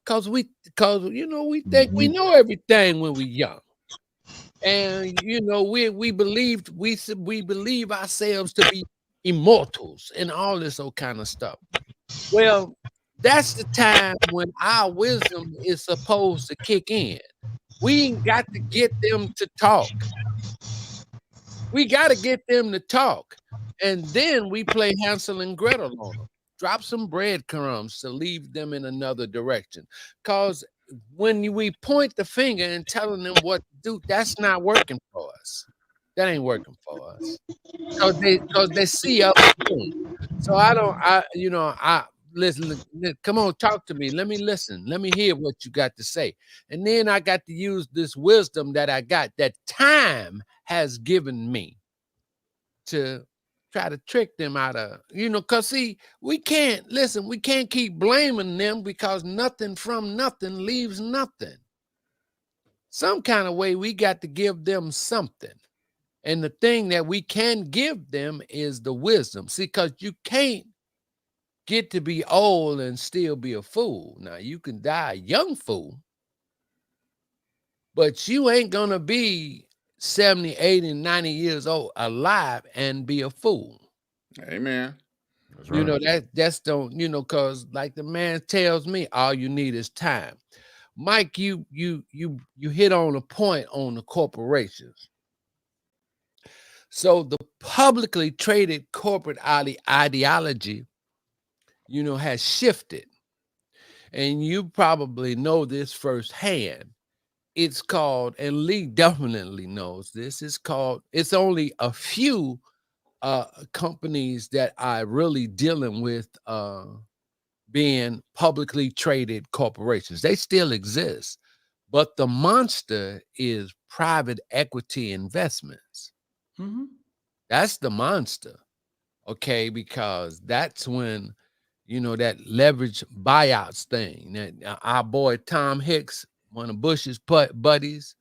Because we think we know everything when we're young. And we believe ourselves to be immortals and all this old kind of stuff. Well, that's the time when our wisdom is supposed to kick in. We ain't got to get them to talk. We got to get them to talk. And then we play Hansel and Gretel on them. Drop some breadcrumbs to lead them in another direction. Because when we point the finger and telling them what to do, that's not working for us. That ain't working for us. Because they see us. So listen, come on, talk to me. Let me listen. Let me hear what you got to say. And then I got to use this wisdom that I got, that time has given me to try to trick them out of, because see, we can't keep blaming them because nothing from nothing leaves nothing. Some kind of way we got to give them something. And the thing that we can give them is the wisdom. See, because you can't get to be old and still be a fool. Now, you can die a young fool, but you ain't going to be 70, 80, 90 years old alive and be a fool. Amen. That's right. That's don't, because like the man tells me, all you need is time. Mike, you hit on a point on the corporations. So the publicly traded corporate ideology, has shifted. And you probably know this firsthand. it's called, and Lee definitely knows this, it's only a few companies that I really dealing with being publicly traded corporations. They still exist, but the monster is private equity investments. Mm-hmm. That's the monster, okay? Because that's when, that leverage buyouts thing. That our boy Tom Hicks, one of Bush's buddies,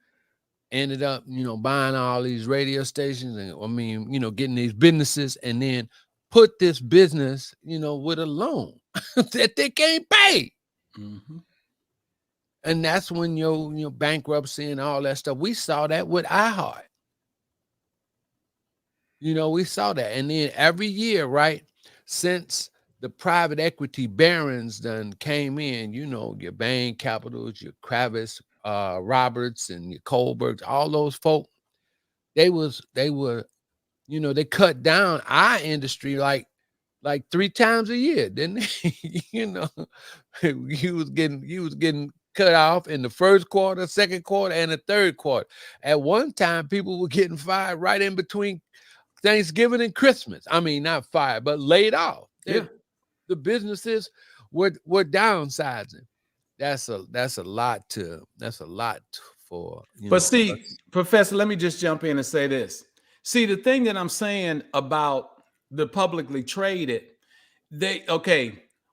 ended up, buying all these radio stations and getting these businesses and then put this business, with a loan that they can't pay. Mm-hmm. And that's when your bankruptcy and all that stuff. We saw that with iHeart. We saw that. And then every year, right, since the private equity barons done came in, your Bain Capitals, your Kravis, Roberts, and your Kohlbergs, all those folk, they were, they cut down our industry like 3 times a year, didn't they? You was getting cut off in the first quarter, second quarter, and the third quarter. At one time, people were getting fired right in between Thanksgiving and Christmas. I mean, not fired, but laid off. Yeah. The businesses were downsizing. That's a lot for. But see, Professor, let me just jump in and say this. See, the thing that I'm saying about the publicly traded,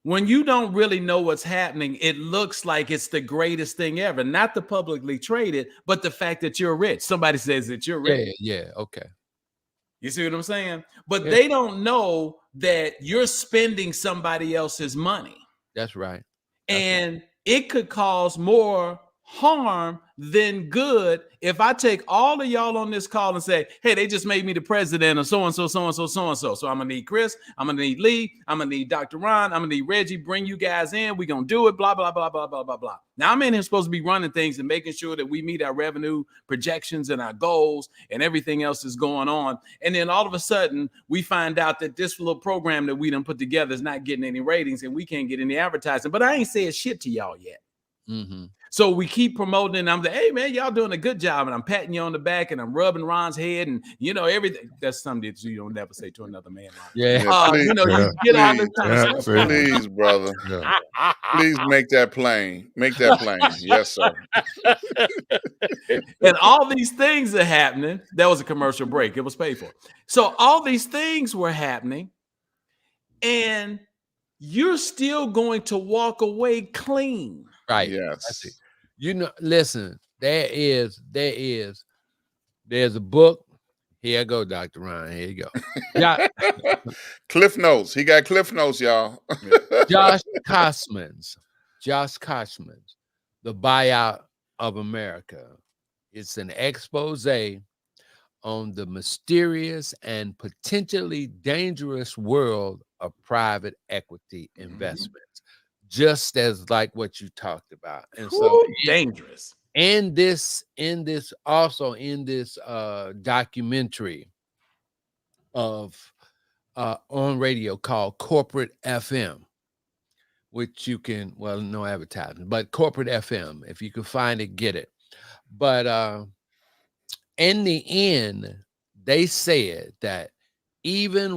when you don't really know what's happening, it looks like it's the greatest thing ever. Not the publicly traded, but the fact that you're rich. Somebody says that you're rich. Yeah, okay. You see what I'm saying? But they don't know that you're spending somebody else's money. That's right. And it could cause more harm than good if I take all of y'all on this call and say, hey, they just made me the president of so-and-so, so-and-so, so-and-so. So I'm going to need Chris. I'm going to need Lee. I'm going to need Dr. Ron. I'm going to need Reggie. Bring you guys in. We're going to do it. Blah, blah, blah, blah, blah, blah, blah. Now, I'm in here supposed to be running things and making sure that we meet our revenue projections and our goals and everything else is going on. And then all of a sudden, we find out that this little program that we done put together is not getting any ratings and we can't get any advertising. But I ain't said shit to y'all yet. Mm-hmm. So we keep promoting and I'm like, hey man, y'all doing a good job. And I'm patting you on the back and I'm rubbing Ron's head and everything. That's something that you don't never say to another man. Please, you get all this kind of stuff. Please, brother. Please make that plain. Make that plain. Yes, sir. And all these things are happening. That was a commercial break. It was paid for. So all these things were happening and you're still going to walk away clean. Right. Yes. Listen, there's a book. Here I go, Dr. Ron. Here you go. Yeah. Cliff Notes. He got Cliff Notes, y'all. Josh Kossman's, The Buyout of America. It's an expose on the mysterious and potentially dangerous world of private equity investments. Just as like what you talked about. And so dangerous. In this documentary of on radio called Corporate FM, which you can, no advertising, but Corporate FM, if you can find it, get it. But in the end, they said that even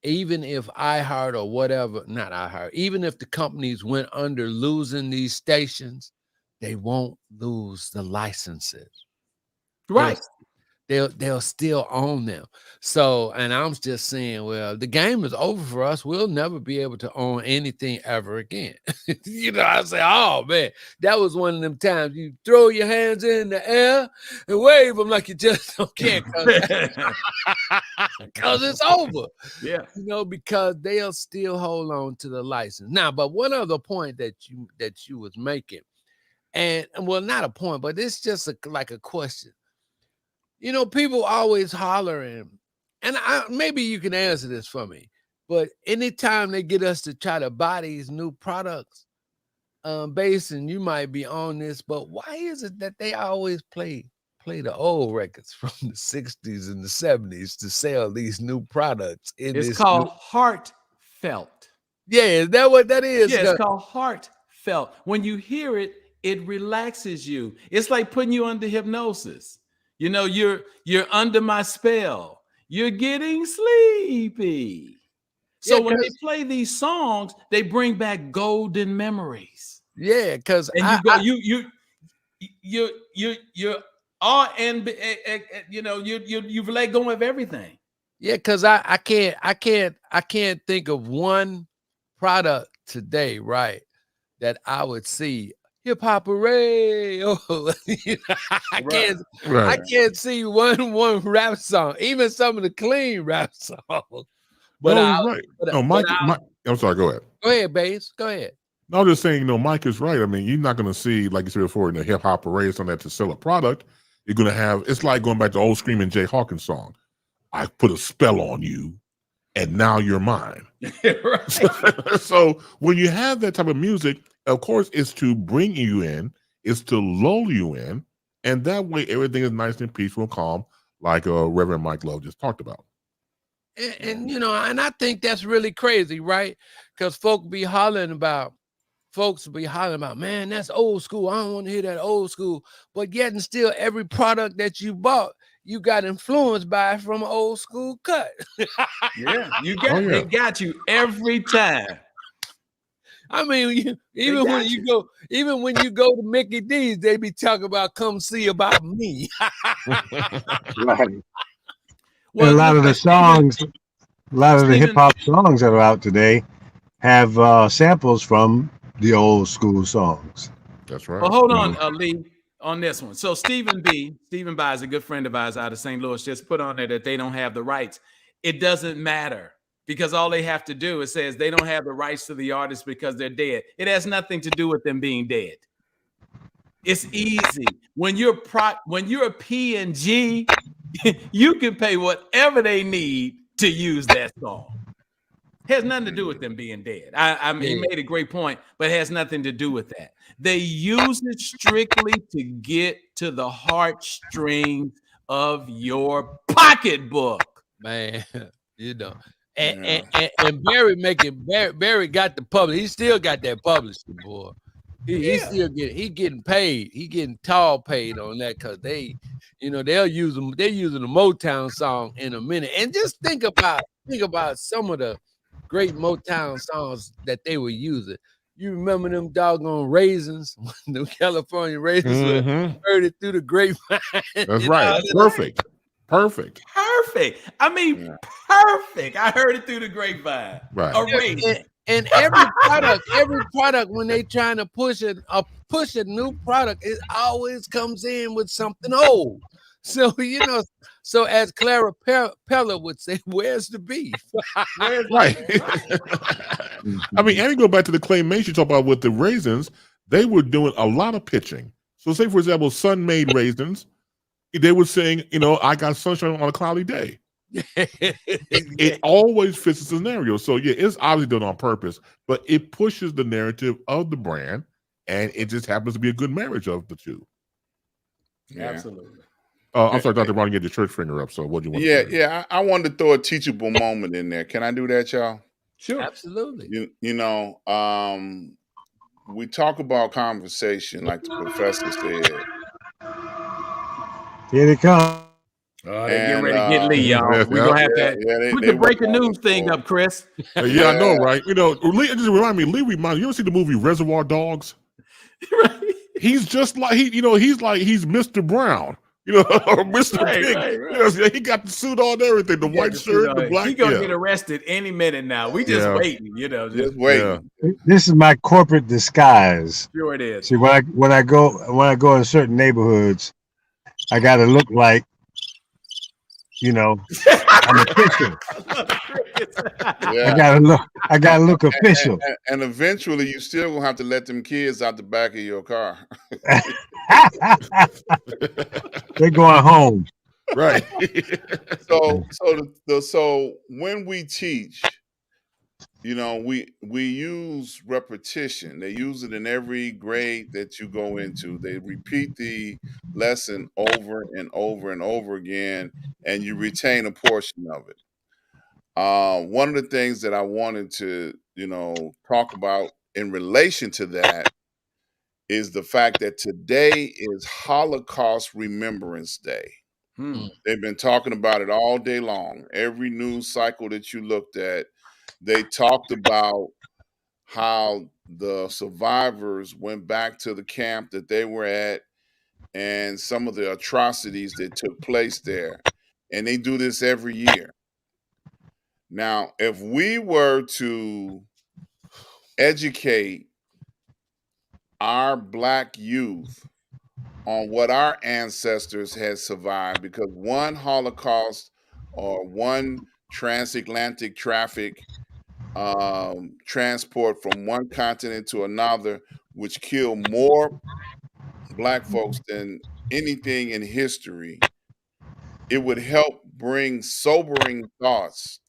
if iHeart or whatever, not iHeart, even if the companies went under losing these stations, they won't lose the licenses. Right. They'll still own them. So, and I'm just saying, well, the game is over for us. We'll never be able to own anything ever again. I say, oh man, that was one of them times you throw your hands in the air and wave them like you just don't care because it's over. Yeah. Because they'll still hold on to the license. Now, but one other point that you was making, and well, not a point, but it's just like a question. People always hollering, and maybe you can answer this for me, but anytime they get us to try to buy these new products, Basin, you might be on this, but why is it that they always play the old records from the 60s and the 70s to sell these new products? It's called heartfelt. Yeah, is that what that is? Yeah, it's called heartfelt. When you hear it, it relaxes you. It's like putting you under hypnosis. You know, you're under my spell. You're getting sleepy. So when they play these songs, they bring back golden memories. Yeah, because and you're all and you know you've let go of everything. Yeah, because I can't think of one product today, right, that I would see hip hop hooray. Oh, I can't see one rap song, even some of the clean rap songs. But no, he's right. No, Mike, I'm sorry. Go ahead. Go ahead, Bass. Go ahead. No, I'm just saying, you know, Mike is right. I mean, you're not going to see, like you said before, in the hip hop array, something that to sell a product. You're going to have, it's like going back to the old Screaming Jay Hawkins song. I put a spell on you, and now you're mine. So when you have that type of music, of course, it's to bring you in, it's to lull you in, and that way everything is nice and peaceful and calm, like Reverend Mike Love just talked about. And you know, and I think that's really crazy, right? Because folks will be hollering about, man, that's old school. I don't want to hear that old school. But yet and still, every product that you bought, you got influenced by from an old school cut. Yeah, they got you every time. I mean, even when you go to Mickey D's, they be talking about come see about me. Right. Well, a lot of the songs, the hip hop songs that are out today have samples from the old school songs. That's right. Well, hold on, Lee, on this one. So Stephen B is a good friend of ours out of St. Louis, just put on there that they don't have the rights. It doesn't matter, because all they have to do is says they don't have the rights to the artist because they're dead. It has nothing to do with them being dead. It's easy. When you're a P&G, you can pay whatever they need to use that song. It has nothing to do with them being dead. I mean, he made a great point, but it has nothing to do with that. They use it strictly to get to the heartstrings of your pocketbook. Man, you know. And Barry got the publish. He still got that publishing, boy. He still getting paid. He getting tall paid on that, because they, you know, they're using the Motown song in a minute. And just think about some of the great Motown songs that they were using. You remember them doggone raisins, the California raisins, heard it through the grapevine. That's right. Perfect. I mean, perfect. I heard it through the grapevine. Right. And every product, when they trying to push a new product, it always comes in with something old. So, you know, as Clara Pella would say, where's the beef? Right. I mean, and you go back to the claymation you talk about with the raisins, they were doing a lot of pitching. So say, for example, Sun Made Raisins, they were saying, you know, I got sunshine on a cloudy day. It always fits the scenario. So yeah, it's obviously done on purpose, but it pushes the narrative of the brand, and it just happens to be a good marriage of the two. Yeah. Absolutely. I'm sorry, Dr. Ron, you get your church finger up. So what do you want to say? Yeah. I wanted to throw a teachable moment in there. Can I do that, y'all? Sure. Absolutely. You know, we talk about conversation, like the professor said. Here they come. They're getting ready to get Lee, y'all. We're going to have to put the breaking news thing up, Chris. Yeah, I know, right? You know, Lee, just remind me, you ever see the movie Reservoir Dogs? Right. He's just like, he's Mr. Brown. You know, or Mr. Pig. Right. You know, he got the suit on, everything, the white shirt, the black. He's gonna get arrested any minute now. We just waiting, you know. Just waiting. Yeah. This is my corporate disguise. Sure it is. See, when I go in certain neighborhoods, I gotta look like, you know, I'm official. I gotta look official. And eventually you still gonna have to let them kids out the back of your car. They're going home. Right. So when we teach, you know, we use repetition. They use it in every grade that you go into. They repeat the lesson over and over and over again, and you retain a portion of it. One of the things that I wanted to, you know, talk about in relation to that is the fact that today is Holocaust Remembrance Day. They've been talking about it all day long. Every news cycle that you looked at, they talked about how the survivors went back to the camp that they were at and some of the atrocities that took place there. And they do this every year. Now, if we were to educate our Black youth on what our ancestors had survived, because one Holocaust or one transatlantic traffic transport from one continent to another, which killed more Black folks than anything in history, it would help bring sobering thoughts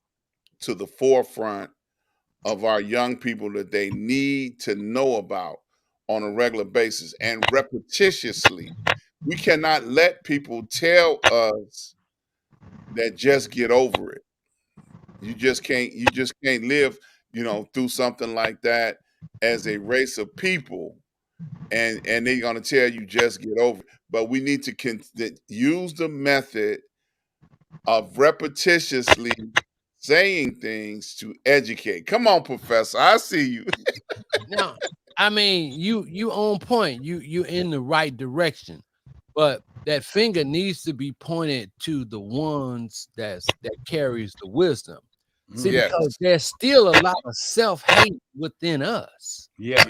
to the forefront of our young people that they need to know about on a regular basis and repetitiously. We cannot let people tell us that just get over it. You just can't live, through something like that as a race of people and they're going to tell you just get over it. But we need to use the method of repetitiously saying things to educate. Come on, Professor, I see you. Now, I mean, you on point. You in the right direction, but that finger needs to be pointed to the ones that carries the wisdom. See, Yes. because there's still a lot of self-hate within us. Yes.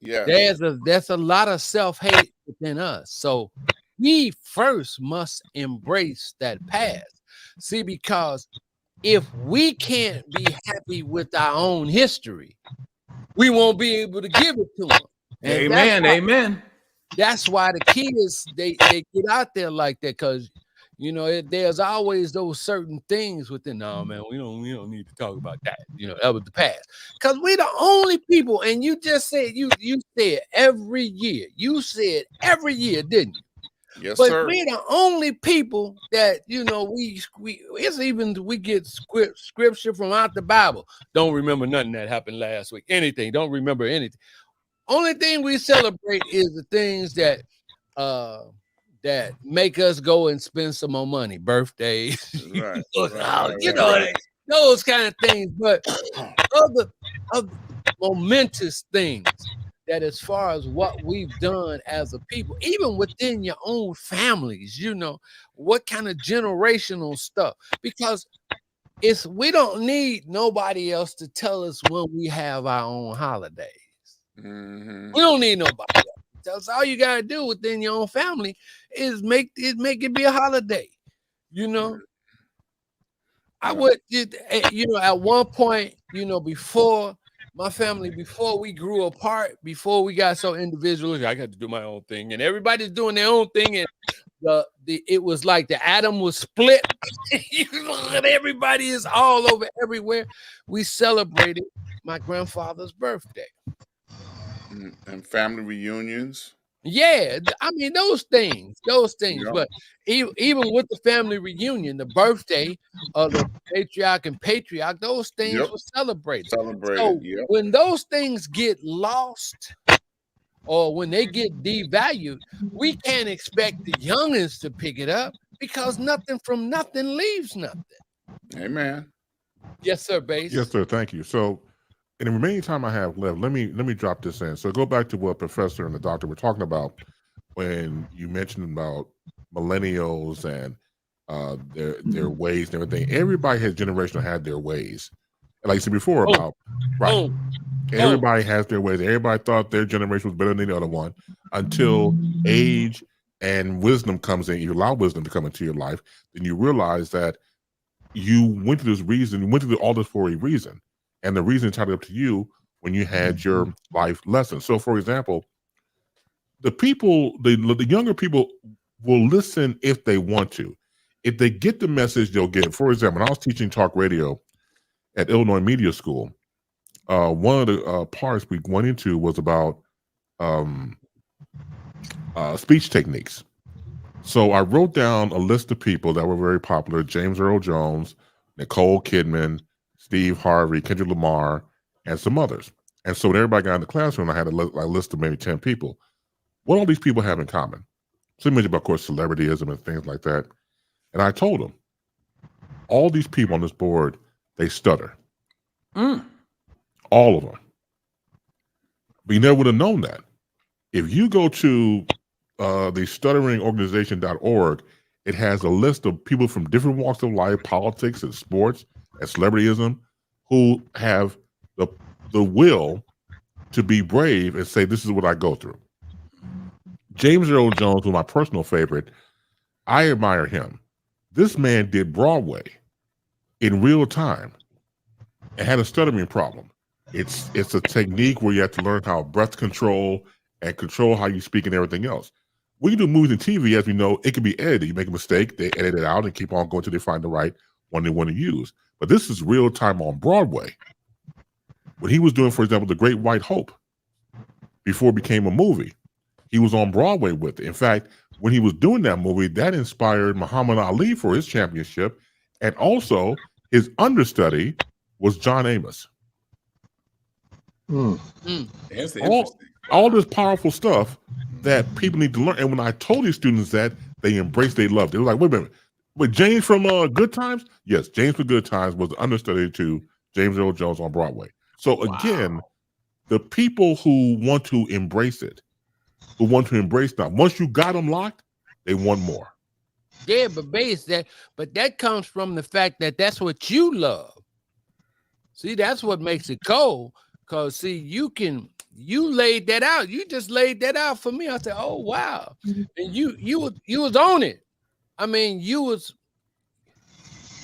There's a lot of self-hate within us. So we first must embrace that past. See, because if we can't be happy with our own history, we won't be able to give it to them. And amen. That's why the kids they get out there like that, because there's always those certain things within. No, man, we don't need to talk about that. That was the past. Because we're the only people, and you just said you said every year. You said every year, didn't you? Yes, but sir. we're the only people that we get scripture from out the Bible. Don't remember nothing that happened last week. Anything. Don't remember anything. Only thing we celebrate is the things that make us go and spend some more money. Birthdays, Right. those kind of things. But other momentous things that, as far as what we've done as a people, even within your own families, what kind of generational stuff, because we don't need nobody else to tell us when we have our own holidays. We don't need nobody else. That's all you gotta do within your own family is make it be a holiday. I would, at one point, before my family, before we grew apart, before we got so individualistic, I got to do my own thing, and everybody's doing their own thing, and it was like the atom was split. And everybody is all over everywhere. We celebrated my grandfather's birthday and family reunions. Yeah, I mean those things. Yeah. But even with the family reunion, the birthday of the patriarch and patriarch, those things were celebrated. So when those things get lost or when they get devalued, we can't expect the youngins to pick it up, because nothing from nothing leaves nothing. Amen. Yes, sir, Base. Yes, sir. Thank you. So, in the remaining time I have left, let me drop this in. So, go back to what Professor and the doctor were talking about when you mentioned about millennials and their ways and everything. Everybody has generational had their ways. And like I said before about everybody has their ways. Everybody thought their generation was better than the other one until age and wisdom comes in. You allow wisdom to come into your life, then you realize that you went through this reason, you went through all this for a reason. And the reason is tied up to you when you had your life lesson. So, for example, the younger people will listen if they want to. If they get the message, they'll get it. For example, when I was teaching talk radio at Illinois Media School, one of the parts we went into was about speech techniques. So I wrote down a list of people that were very popular: James Earl Jones, Nicole Kidman, Steve Harvey, Kendrick Lamar, and some others. And so when everybody got in the classroom, I had a list of maybe 10 people. What all these people have in common? So you mentioned, of course, celebrityism and things like that. And I told them, all these people on this board, they stutter. All of them. But you never would have known that. If you go to the stutteringorganization.org, it has a list of people from different walks of life, politics and sports and celebrityism, who have the will to be brave and say, this is what I go through. James Earl Jones was my personal favorite. I admire him. This man did Broadway in real time and had a stuttering problem. It's a technique where you have to learn how breath control and control how you speak and everything else. When you do movies and TV, as we know, it can be edited. You make a mistake, they edit it out and keep on going until they find the right one they want to use. But this is real time on Broadway. When he was doing, for example, The Great White Hope, before it became a movie, he was on Broadway with it. In fact, when he was doing that movie, that inspired Muhammad Ali for his championship. And also his understudy was John Amos. That's interesting. All this powerful stuff that people need to learn. And when I told these students that, they embraced, they loved it. They were like, wait a minute, wait, James from Good Times? Yes, James from Good Times was the understudy to James Earl Jones on Broadway. So again, the people who want to embrace it, who want to embrace that, once you got them locked, they want more. Yeah, but that comes from the fact that that's what you love. See, that's what makes it cold. Because see, you laid that out. You just laid that out for me. I said, oh wow. And you was on it. I mean,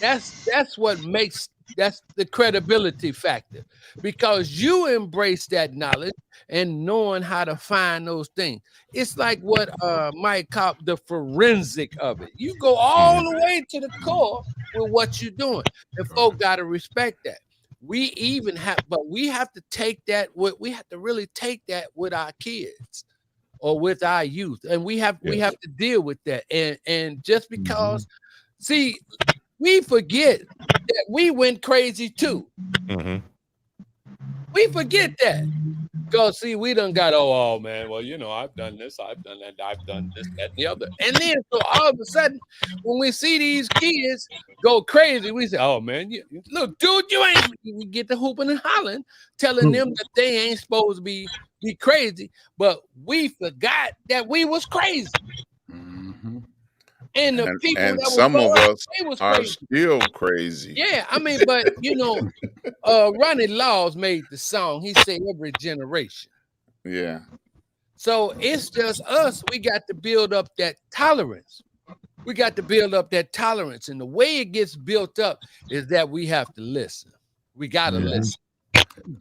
that's what makes, that's the credibility factor, because you embrace that knowledge and knowing how to find those things. It's like what Mike called the forensic of it. You go all the way to the core with what you're doing. And folk got to respect that. We have to take that. We have to really take that with our kids or with our youth, and we have to deal with that. And just because, see, we forget that we went crazy too. We forget that. Because see, we done got, oh man, well, I've done this, I've done that, I've done this, that, and the other. And then so all of a sudden, when we see these kids go crazy, we say, oh man, look, dude, we get to hooping and hollering, telling them that they ain't supposed to be crazy, but we forgot that we was crazy. And the people and that some of us are crazy. still crazy. Yeah, I mean, but Ronnie Laws made the song. He said every generation. Yeah. So it's just us. We got to build up that tolerance. We got to build up that tolerance. And the way it gets built up is that we have to listen. We got to listen.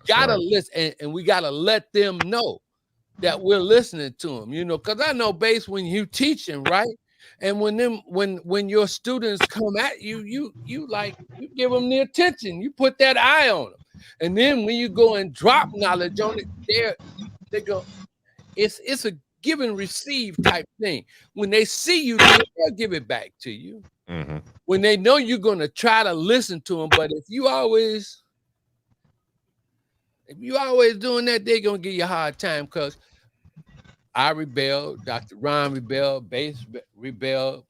Listen, and we got to let them know that we're listening to them, because I know, Base, when you teaching, right? And when your students come at you, you give them the attention. You put that eye on them. And then when you go and drop knowledge on it, they go, it's a give and receive type thing. When they see you, they'll give it back to you. When they know you're going to try to listen to them, but if you always doing that, they're going to give you a hard time, because I rebelled, Dr. Ron rebelled, Bass rebelled,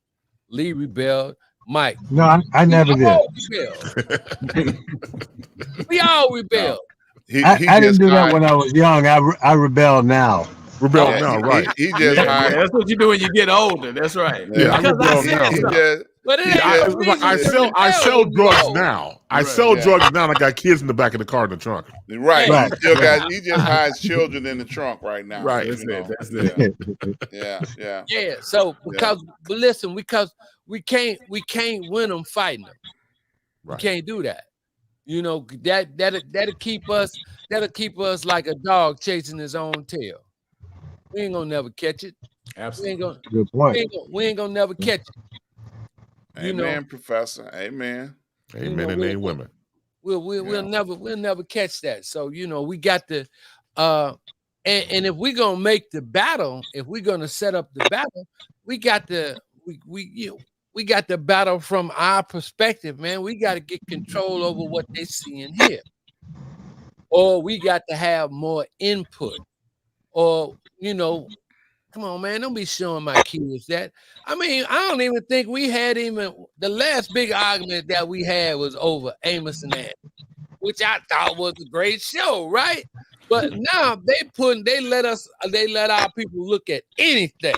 Lee rebelled, Mike. No, I never did. We all rebelled. I didn't do that when I was young. I rebel now. Rebel now, right? He just that's what you do when you get older. That's right. Yeah, I rebel now. But I sell drugs now. I sell drugs now. And I got kids in the back of the car in the trunk. Right. He just hides children in the trunk right now. Right. That's it. Yeah. So but listen, because we can't win them fighting them. Right. We can't do that. That'll keep us like a dog chasing his own tail. We ain't gonna never catch it. Absolutely. Good point. We ain't gonna never catch it. Amen, Professor. Amen. Amen, and amen, women. We'll never catch that. So we got to and if we're gonna make the battle, if we're gonna set up the battle, we got to we got the battle from our perspective, man. We got to get control over what they see and hear. or we got to have more input, or come on, man, don't be showing my kids that. I mean, I don't even think we had even the last big argument that we had was over Amos and Andy, which I thought was a great show, right? But now they let our people look at anything.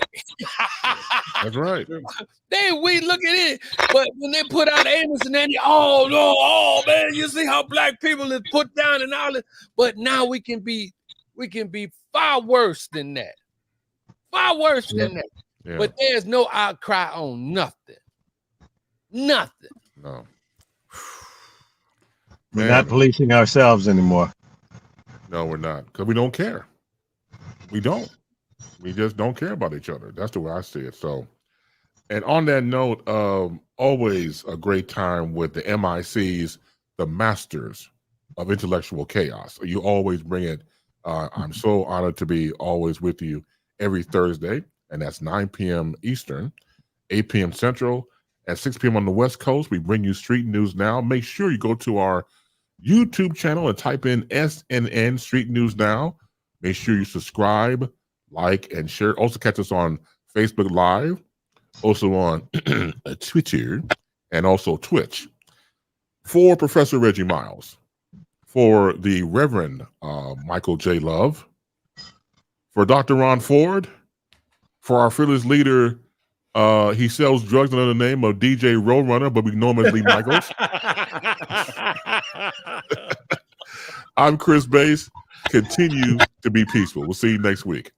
That's right. We look at it, but when they put out Amos and Andy, oh no, oh man, you see how black people is put down and all that. But now we can be far worse than that. Far worse than that. Yeah. But there's no outcry on nothing. Nothing. No. We're not policing ourselves anymore. No, we're not, because we don't care. We don't. We just don't care about each other. That's the way I see it. So, and on that note, always a great time with the MICs, the masters of intellectual chaos. You always bring it. I'm so honored to be always with you every Thursday, and that's 9 p.m. Eastern, 8 p.m. Central, at 6 p.m. on the West Coast. We bring you Street News Now. Make sure you go to our YouTube channel and type in SNN Street News Now. Make sure you subscribe, like, and share. Also catch us on Facebook Live, also on Twitter, and also Twitch. For Professor Reggie Miles, for the Reverend Michael J. Love, for Dr. Ron Ford, for our fearless leader, he sells drugs under the name of DJ Roadrunner, but we know him as Lee Michaels. I'm Chris Bass. Continue to be peaceful. We'll see you next week.